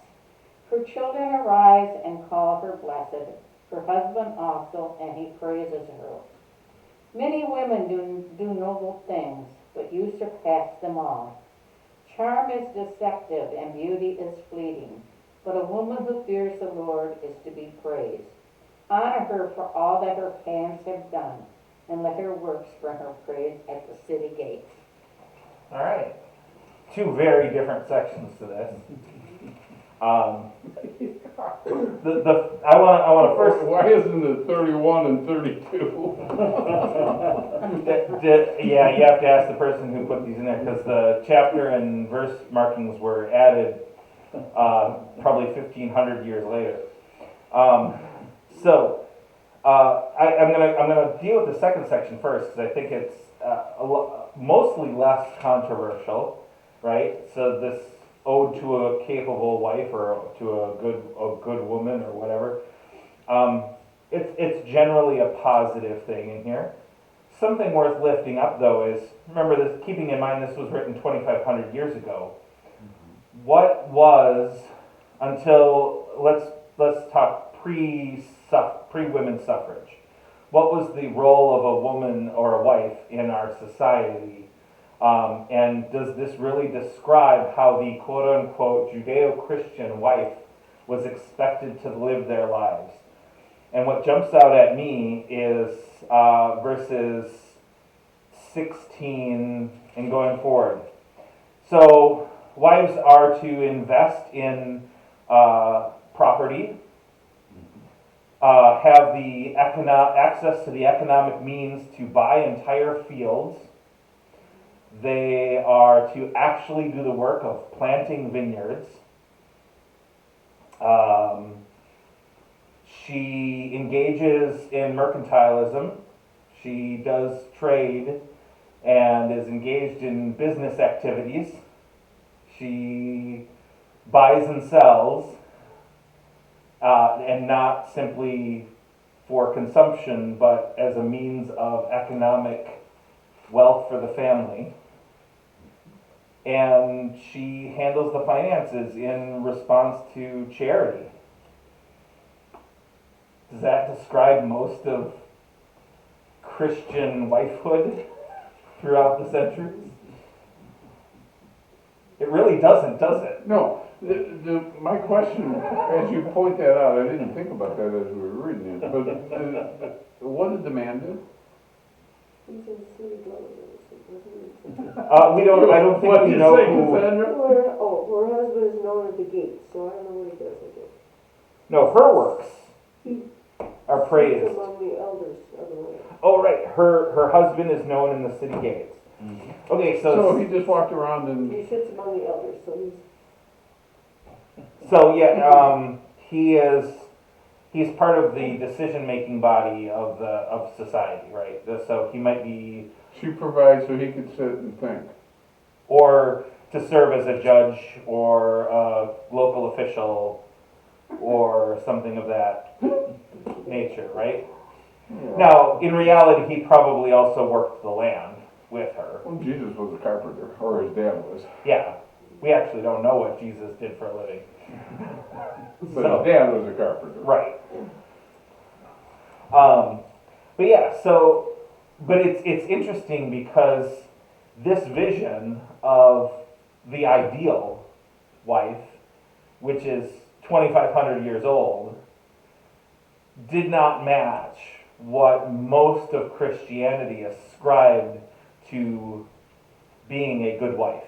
Her children arise and call her blessed, her husband also, and he praises her. Many women do noble things, but you surpass them all. Charm is deceptive and beauty is fleeting, but a woman who fears the Lord is to be praised. Honor her for all that her hands have done, and let her works bring her praise at the city gate. All right. Two very different sections to this. I want to first. Why isn't it 31 and 32? Yeah, you have to ask the person who put these in there, because the chapter and verse markings were added probably 1,500 years later. I'm gonna deal with the second section first, because I think it's mostly less controversial, right? So this ode to a capable wife, or to a good woman, or whatever. It's generally a positive thing in here. Something worth lifting up, though, is, remember this, keeping in mind this was written 2,500 years ago. What was, until let's talk pre-women's suffrage. What was the role of a woman or a wife in our society? And does this really describe how the quote-unquote Judeo-Christian wife was expected to live their lives? And what jumps out at me is verses 16 and going forward. So wives are to invest in property, have the access to the economic means to buy entire fields. They are to actually do the work of planting vineyards. She engages in mercantilism. She does trade and is engaged in business activities. She buys and sells, and not simply for consumption, but as a means of economic wealth for the family. And she handles the finances in response to charity. Does that describe most of Christian wifehood throughout the centuries? It really doesn't, does it? No, my question, as you point that out, I didn't think about that as we were reading it, but what did the man do? He's in city government, wasn't We don't. I don't think What we did you know say, who. Cassandra? her husband is known at the gate, so I don't know what he does with it. No, her works He are He's praised. among the elders of the land. Oh, right. Her husband is known in the city gates. Okay, So he just walked around and, He sits among the elders, so he's part of the decision-making body of society, right? So he might be, she provides so he could sit and think. or to serve as a judge or a local official or something of that nature, right? Now, in reality, he probably also worked the land with her. Well, Jesus was a carpenter, or his dad was. Yeah, we actually don't know what Jesus did for a living. But So- his dad was a carpenter. Right. But yeah, but it's interesting because this vision of the ideal wife, which is 2,500 years old, did not match what most of Christianity ascribed to being a good wife.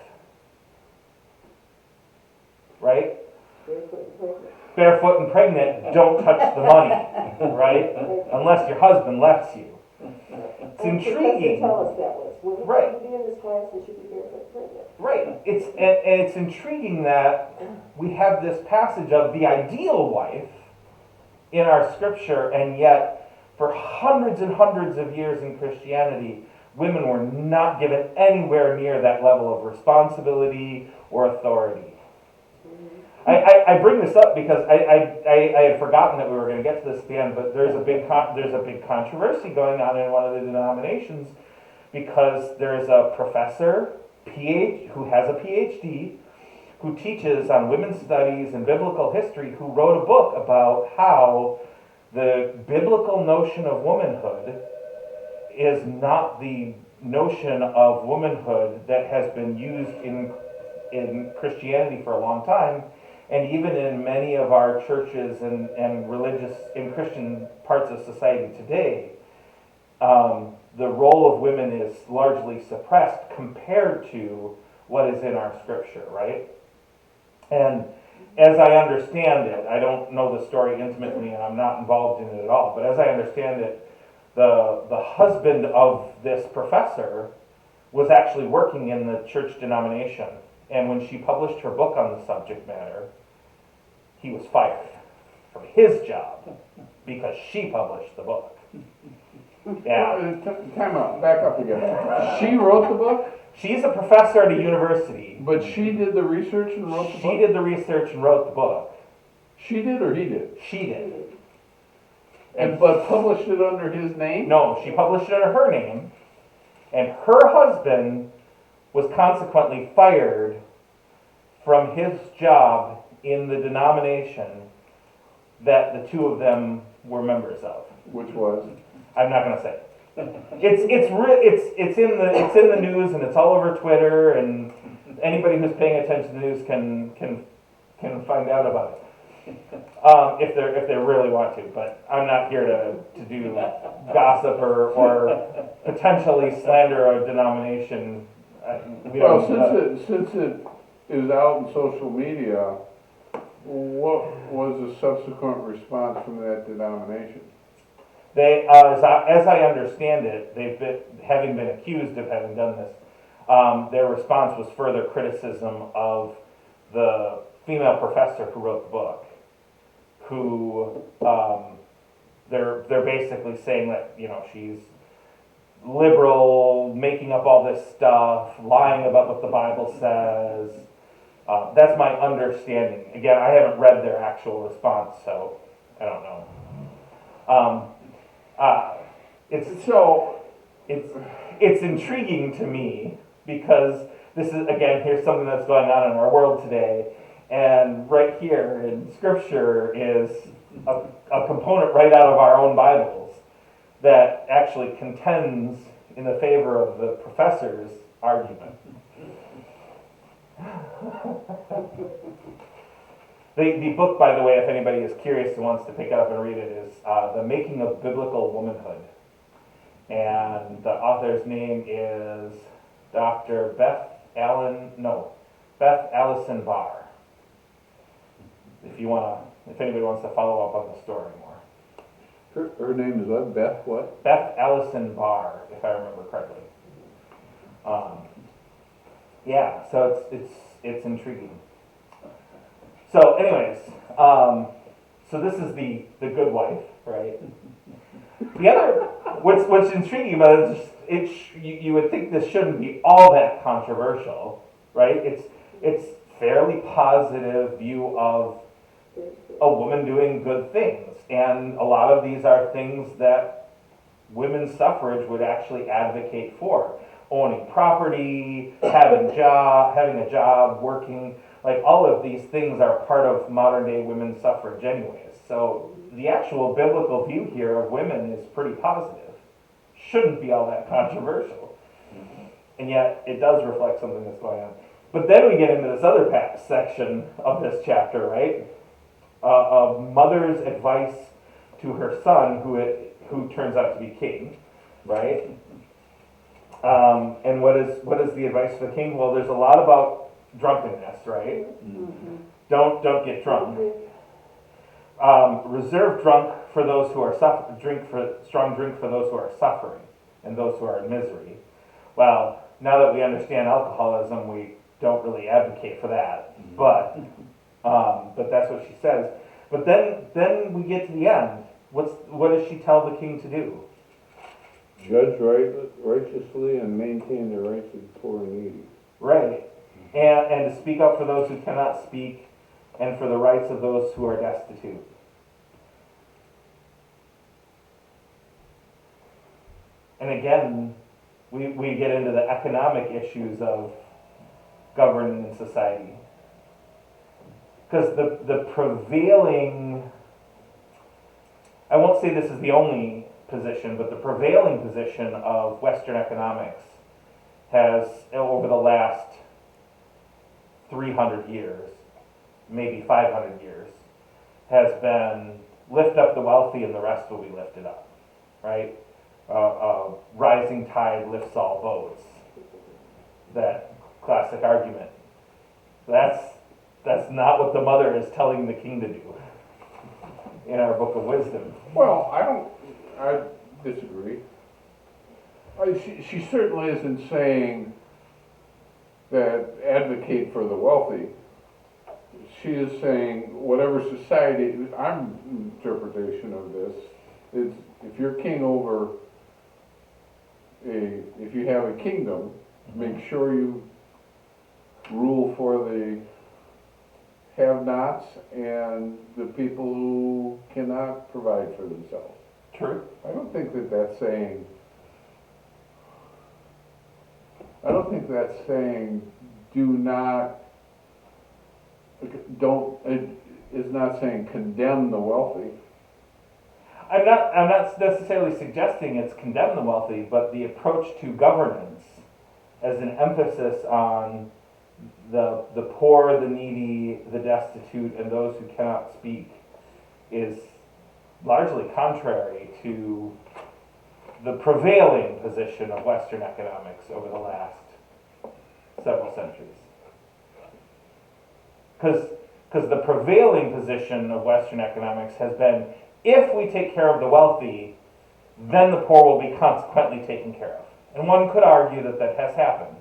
Right? barefoot and pregnant. Barefoot and pregnant, don't touch the money, right? Unless your husband lets you. It's And intriguing. tell us that was. When Right. we be in this class, we should be barefoot and pregnant. Right. And it's intriguing that we have this passage of the ideal wife in our scripture, and yet for hundreds and hundreds of years in Christianity, women were not given anywhere near that level of responsibility or authority. I bring this up because I had forgotten that we were going to get to this at the end, but there's a big controversy going on in one of the denominations because there's a professor who has a PhD who teaches on women's studies and biblical history, who wrote a book about how the biblical notion of womanhood is not the notion of womanhood that has been used in Christianity for a long time. And even in many of our churches and religious and Christian parts of society today, the role of women is largely suppressed compared to what is in our scripture, right? And as I understand it, I don't know the story intimately and I'm not involved in it at all, but as I understand it, the husband of this professor was actually working in the church denomination. And when she published her book on the subject matter, he was fired from his job because she published the book. Yeah. Time out, back up again. She wrote the book, She's a professor at a university. but she did the research and wrote the She book? did the research and wrote the book. She did or he did? She did. But published it under his name? No, she published it under her name, and her husband was consequently fired from his job in the denomination that the two of them were members of. Which was? I'm not gonna say. It's in the news and it's all over Twitter, and anybody who's paying attention to the news can find out about it. If they really want to, but I'm not here to do gossip or potentially slander a denomination. Well, since it is out in social media, what was the subsequent response from that denomination? They, as I understand it, having been accused of having done this. Their response was further criticism of the female professor who wrote the book, who they're basically saying that she's liberal, making up all this stuff, lying about what the Bible says. That's my understanding. Again, I haven't read their actual response, so I don't know. It's intriguing to me because this is, again, here's something that's going on in our world today, and right here in Scripture is a component right out of our own Bibles that actually contends in the favor of the professor's argument. The book, by the way, if anybody is curious and wants to pick it up and read it, is The Making of Biblical Womanhood. And the author's name is Dr. Beth Allison Barr. If anybody wants to follow up on the story more. Her name is what? Beth what? Beth Allison Barr, if I remember correctly. Yeah, so it's intriguing. So, anyways, so this is the good wife, right? The other, what's intriguing about it is you would think this shouldn't be all that controversial, right? It's fairly positive view of a woman doing good things, and a lot of these are things that women's suffrage would actually advocate for: owning property, having a job, working. Like, all of these things are part of modern day women's suffrage anyways. So the actual biblical view here of women is pretty positive. Shouldn't be all that controversial. And yet it does reflect something that's going on. But then we get into this other section of this chapter, right? A mother's advice to her son who turns out to be king, right? And what is the advice for the king? Well, there's a lot about drunkenness, right? Mm-hmm. Don't get drunk. Reserve for those who are strong drink for those who are suffering and those who are in misery. Well, now that we understand alcoholism, we don't really advocate for that. But that's what she says. But then we get to the end. What does she tell the king to do? Judge righteously and maintain the rights of the poor and needy. Right. And to speak up for those who cannot speak, and for the rights of those who are destitute. And again, we get into the economic issues of governing in society. Because the prevailing, I won't say this is the only position, but the prevailing position of Western economics has, over the last 300 years, maybe 500 years, has been lift up the wealthy and the rest will be lifted up, right? Rising tide lifts all boats. That classic argument. That's not what the mother is telling the king to do in our book of wisdom. Well, I disagree. She certainly isn't saying that advocate for the wealthy. She is saying whatever society, our interpretation of this is, if you're king over if you have a kingdom, make sure you rule for the have-nots and the people who cannot provide for themselves. True. I don't think that's saying it is not saying condemn the wealthy. I'm not necessarily suggesting it's condemn the wealthy, but the approach to governance as an emphasis on the poor, the needy, the destitute, and those who cannot speak is largely contrary to the prevailing position of Western economics over the last several centuries. Because the prevailing position of Western economics has been, if we take care of the wealthy, then the poor will be consequently taken care of. And one could argue that that has happened.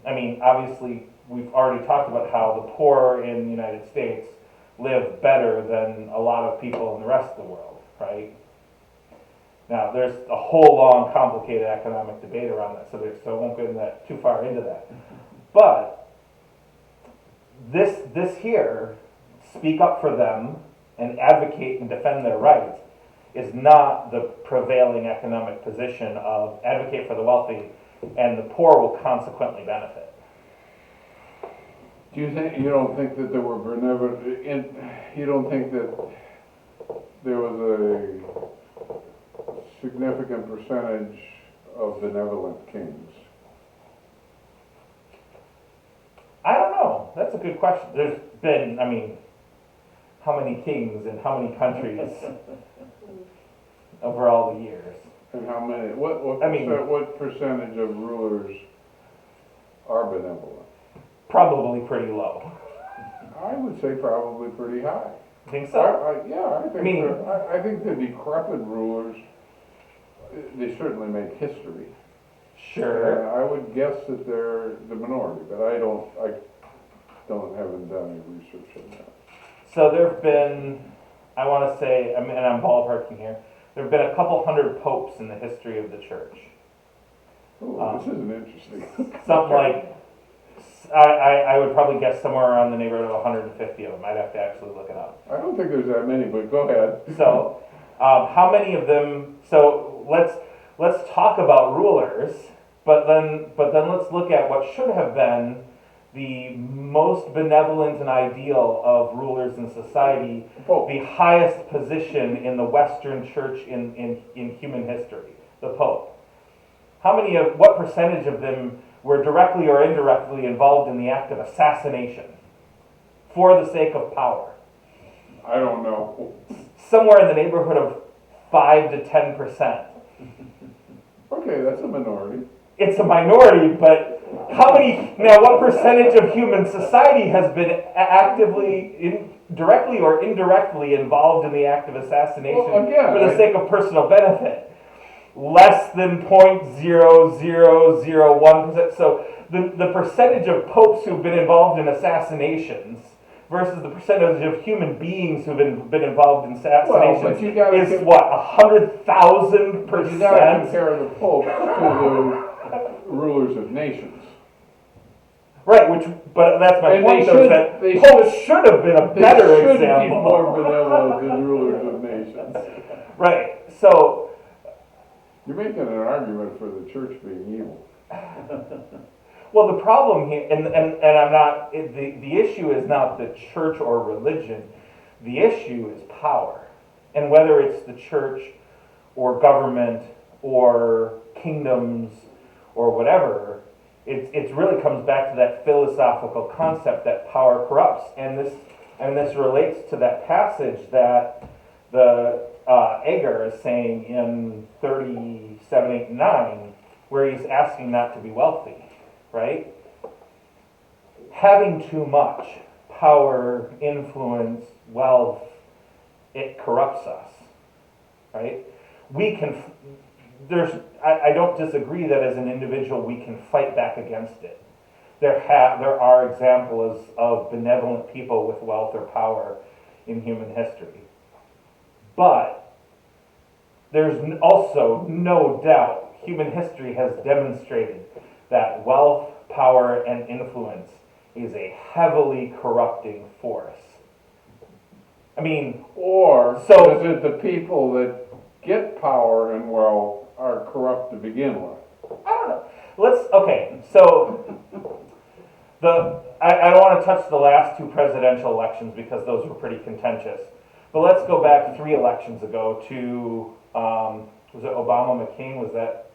I mean, obviously, we've already talked about how the poor in the United States live better than a lot of people in the rest of the world, right? Now, there's a whole long, complicated economic debate around that, so I won't get into that, too far into that. But this here, speak up for them and advocate and defend their rights, is not the prevailing economic position of advocate for the wealthy and the poor will consequently benefit. Do you don't think that there were benevolent, you don't think that there was a significant percentage of benevolent kings? I don't know. That's a good question. There's been, I mean, how many kings in how many countries over all the years? And how many, what percentage of rulers are benevolent? Probably pretty low. I would say probably pretty high. Think so? I think the decrepit rulers, they certainly make history. Sure. I would guess that they're the minority, but I haven't done any research on that. So there have been, I want to say, and I'm ballparking here, there have been a couple hundred popes in the history of the church. Oh, this isn't interesting. Something like, I would probably guess somewhere around the neighborhood of 150 of them. I'd have to actually look it up. I don't think there's that many, but go ahead. So, how many of them? So let's talk about rulers, but then let's look at what should have been the most benevolent and ideal of rulers in society, the highest position in the Western Church in human history, the Pope. What percentage of them were directly or indirectly involved in the act of assassination for the sake of power? I don't know. Somewhere in the neighborhood of 5 to 10%. Okay, that's a minority. It's a minority, but what percentage of human society has been actively, directly or indirectly involved in the act of assassination for the sake of personal benefit? Less than 0.0001%. So the percentage of popes who've been involved in assassinations versus the percentage of human beings who've been involved in assassinations is what, 100,000%? But you gotta compare the popes to the rulers of nations. Right, but that's my point, though, that popes should have been a better example. They should be more benevolent than rulers of nations. Right, so... You're making an argument for the church being evil. Well, the problem here, and I'm not, the issue is not the church or religion. The issue is power. And whether it's the church or government or kingdoms or whatever, it really comes back to that philosophical concept that power corrupts. And this relates to that passage that the Agur is saying in 37, 8, 9, where he's asking not to be wealthy, right? Having too much power, influence, wealth, it corrupts us, right? I don't disagree that as an individual we can fight back against it. There are examples of benevolent people with wealth or power in human history. But there's also no doubt human history has demonstrated that wealth, power, and influence is a heavily corrupting force. I mean, is it the people that get power and wealth are corrupt to begin with? I don't know. So I don't want to touch the last two presidential elections because those were pretty contentious. But let's go back 3 elections ago to, was it Obama McCain? Was that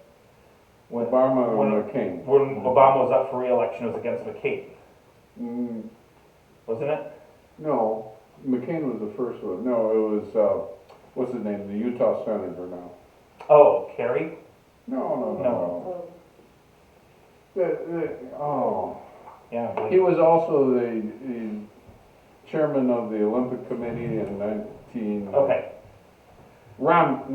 when Obama when- and McCain. when Obama was up for re-election? It was against McCain, wasn't it? No, McCain was the first one. No, it was, what's his name, the Utah senator now. Oh, Kerry? No. Oh, Yeah, I believe he was also the chairman of the Olympic Committee in 19. Okay. Not Romney,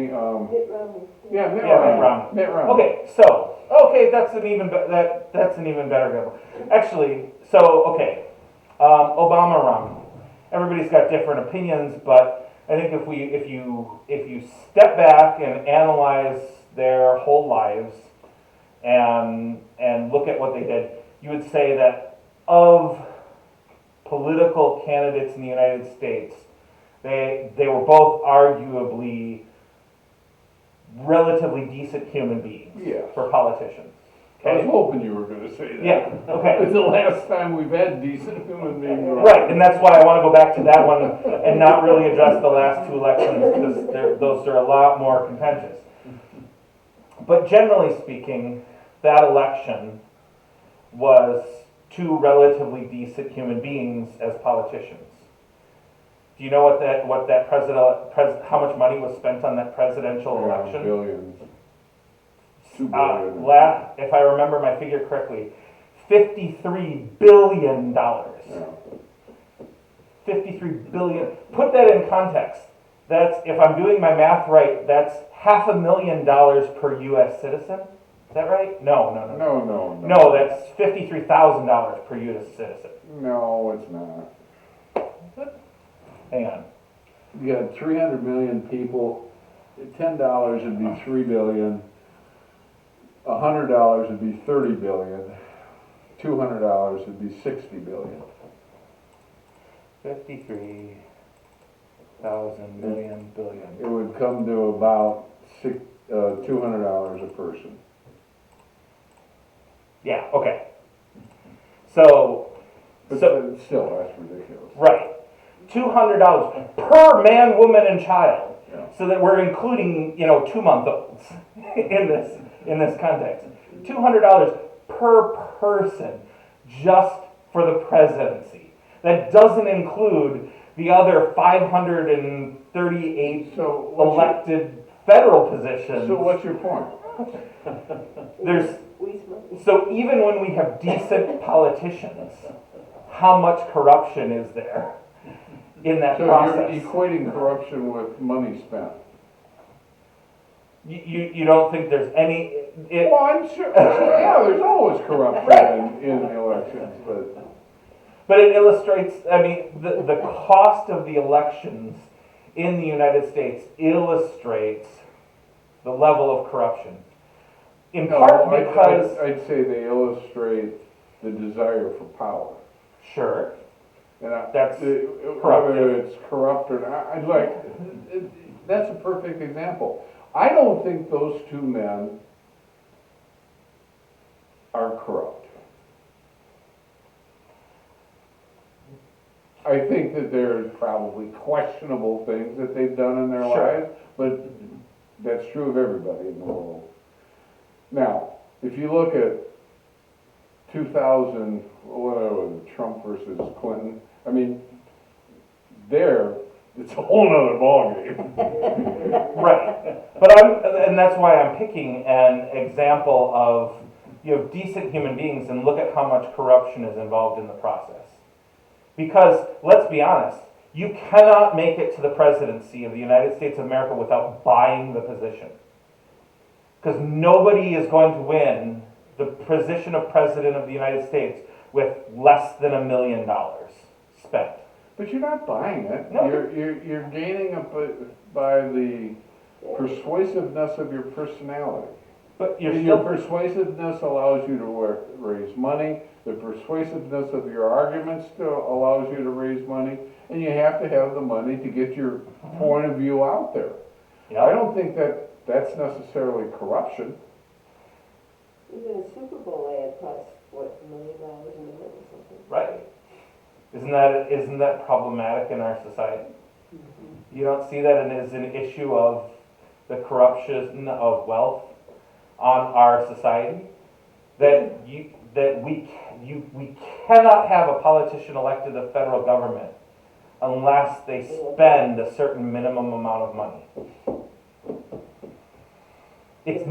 Mitt Romney. yeah, Mitt Yeah, Romney. Mitt Romney. Mitt Romney. Okay, so that's an even that's an even better example. Actually, Obama, Romney. Everybody's got different opinions, but I think if you step back and analyze their whole lives and look at what they did, you would say that of political candidates in the United States, they were both arguably relatively decent human beings Yes. for politicians. I was Okay? hoping you were gonna say that. Yeah, okay. It's the last time we've had decent human beings. around. Right, and that's why I want to go back to that one and not really address the last 2 elections because those are a lot more contentious. But generally speaking, that election was 2 relatively decent human beings as politicians. Do you know what that how much money was spent on that presidential election? Billions. $2 billion. If I remember my figure correctly, $53 billion. Yeah. 53 billion. Put that in context. That's, if I'm doing my math right, that's $500,000 per U.S. citizen. Is that right? No. No, that's $53,000 per U.S. citizen. No, it's not. Hang on. You got 300 million people. $10 would be 3 billion. $100 would be 30 billion. $200 would be 60 billion. 53,000 million billion. It would come to about $200 a person. Yeah. Okay. So But still, that's ridiculous. right, $200 per man, woman, and child. Yeah. So that we're including 2-month-olds in this context. $200 per person just for the presidency. That doesn't include the other 538 elected federal positions. So what's your point? So even when we have decent politicians, how much corruption is there in that process? You're equating corruption with money spent. You don't think there's any? Well, I'm sure. Yeah, there's always corruption in the elections, But it illustrates. I mean, the cost of the elections in the United States illustrates the level of corruption. In part because I'd say they illustrate the desire for power. sure, And that's whether it's corrupt or not, that's a perfect example. I don't think those 2 men are corrupt. I think that there's probably questionable things that they've done in their Sure. lives, but that's true of everybody in the world. Now, if you look at 2000, what was it, Trump versus Clinton, I mean, it's a whole nother ballgame. right. But and that's why I'm picking an example of decent human beings and look at how much corruption is involved in the process. Because let's be honest, you cannot make it to the presidency of the United States of America without buying the position. Because nobody is going to win the position of President of the United States with less than $1 million spent. But you're not buying it. No. You're gaining by the persuasiveness of your personality. But Your persuasiveness allows you to raise money. The persuasiveness of your arguments allows you to raise money. And you have to have the money to get your point of view out there. Yeah. I don't think that's necessarily corruption. Even a Super Bowl ad costs, what, $1 million a minute or something? Right. Isn't that problematic in our society? You don't see that as an issue of the corruption of wealth on our society? That we cannot have a politician elected to the federal government unless they spend a certain minimum amount of money. It's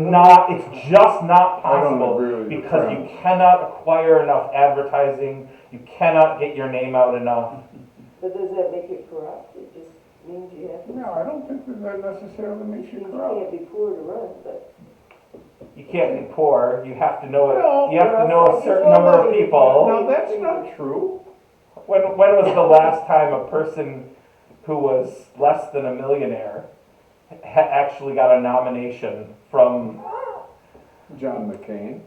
just not I don't possible agree with you, because Frank. you cannot acquire enough advertising, you cannot get your name out enough. But does that make it corrupt? It just means you have to. No, I don't think that necessarily makes you You corrupt. can't be poor to run, but. You can't be poor, you have to know it, No, you have to know a that's certain number of somebody- people. No, that's not true. When was the last time a person who was less than a millionaire actually got a nomination from? John McCain.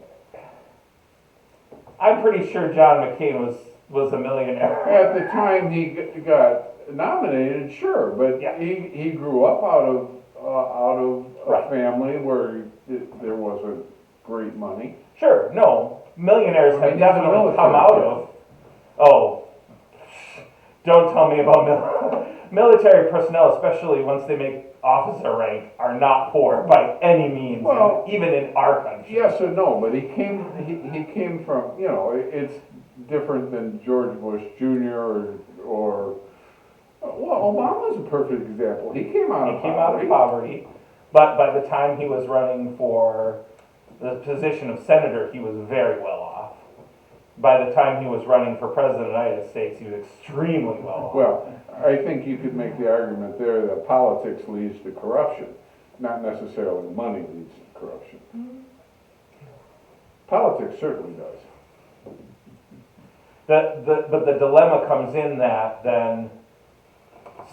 I'm pretty sure John McCain was a millionaire. At the time he got nominated, sure, but Yeah. he grew up out of Right. a family where there wasn't great money. Sure, no, millionaires I mean, have he's a definitely military come out kid. of. Oh, don't tell me about military personnel, especially once they make officer rank, are not poor by any means, Well, even in our country. Yes and no, but he came from, it's different than George Bush Jr. or well, Obama's a perfect example. He came out He of came out poverty. of poverty, but by the time he was running for the position of senator, he was very well off. By the time he was running for president of the United States, he was extremely well off. Well, I think you could make the argument there that politics leads to corruption, not necessarily money leads to corruption. Politics certainly does. But the dilemma comes in that then.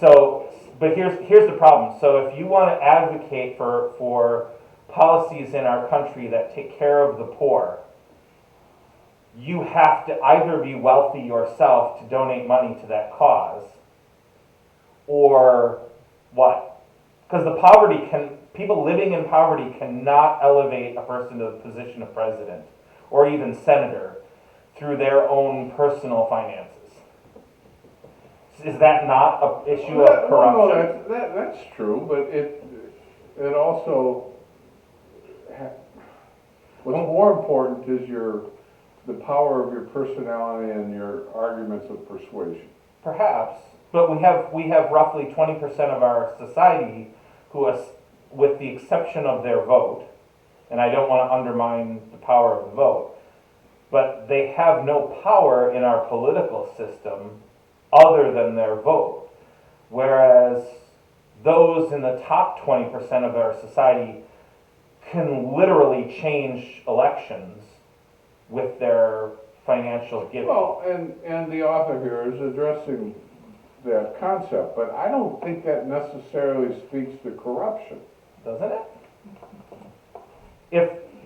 But here's the problem. So if you want to advocate for policies in our country that take care of the poor, you have to either be wealthy yourself to donate money to that cause, or what? Because people living in poverty cannot elevate a person to the position of president or even senator through their own personal finances. Is that not an issue of corruption? No, that's true, but it also what's more important is the power of your personality and your arguments of persuasion. Perhaps, but we have roughly 20% of our society who is, with the exception of their vote, and I don't want to undermine the power of the vote, but they have no power in our political system other than their vote. Whereas those in the top 20% of our society can literally change elections with their financial giving. Well, and the author here is addressing that concept, but I don't think that necessarily speaks to corruption. Doesn't it?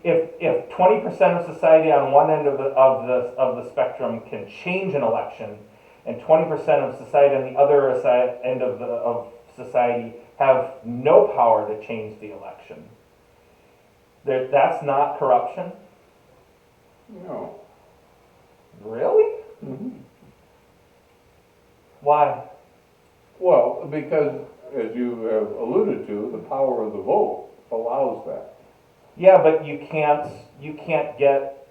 If 20% of society on one end of the spectrum can change an election, and 20% of society on the other end of society have no power to change the election, that's not corruption? No. Really? Mm-hmm. Why? Well, because, as you have alluded to, the power of the vote allows that. Yeah, but you can't get,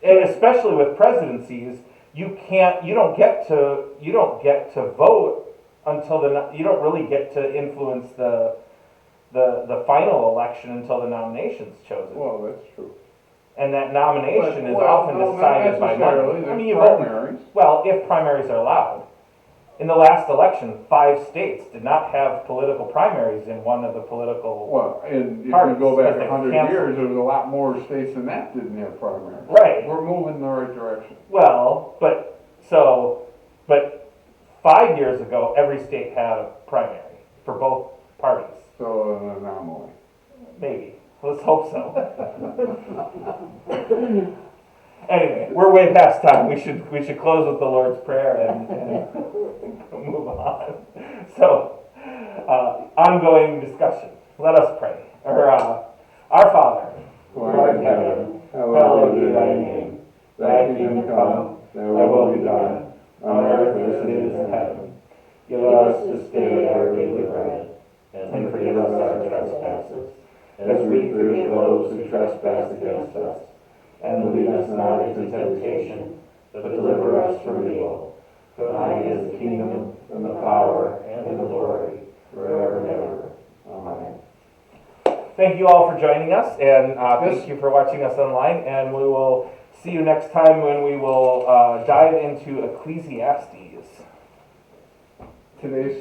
and especially with presidencies, you don't get to vote until you don't really get to influence the final election until the nomination's chosen. Well, that's true. And that nomination But- is well, often no, not decided by necessarily. money. There's You vote. primaries. Well, if primaries are allowed. In the last election, 5 states did not have political primaries in one of the political. Well, and if you Parties, go back because they 100 canceled. years, there was a lot more states than that didn't have primaries. Right. We're moving in the right direction. Well, but 5 years ago, every state had a primary for both parties. So an anomaly. Maybe. Let's hope so. Anyway, we're way past time. We should close with the Lord's Prayer and move on. So, ongoing discussion. Let us pray. Our Father, who art in heaven, hallowed be thy name. Thy kingdom come, thy will be done, on earth as it is in heaven. Give us this day our daily bread, and forgive us our trespasses, as we forgive those who trespass against us. And lead us not into temptation, but deliver us from evil. For thine is the kingdom, and the power, and the glory, forever and ever. Amen. Thank you all for joining us, and thank you for watching us online, and we will see you next time when we will dive into Ecclesiastes. Today's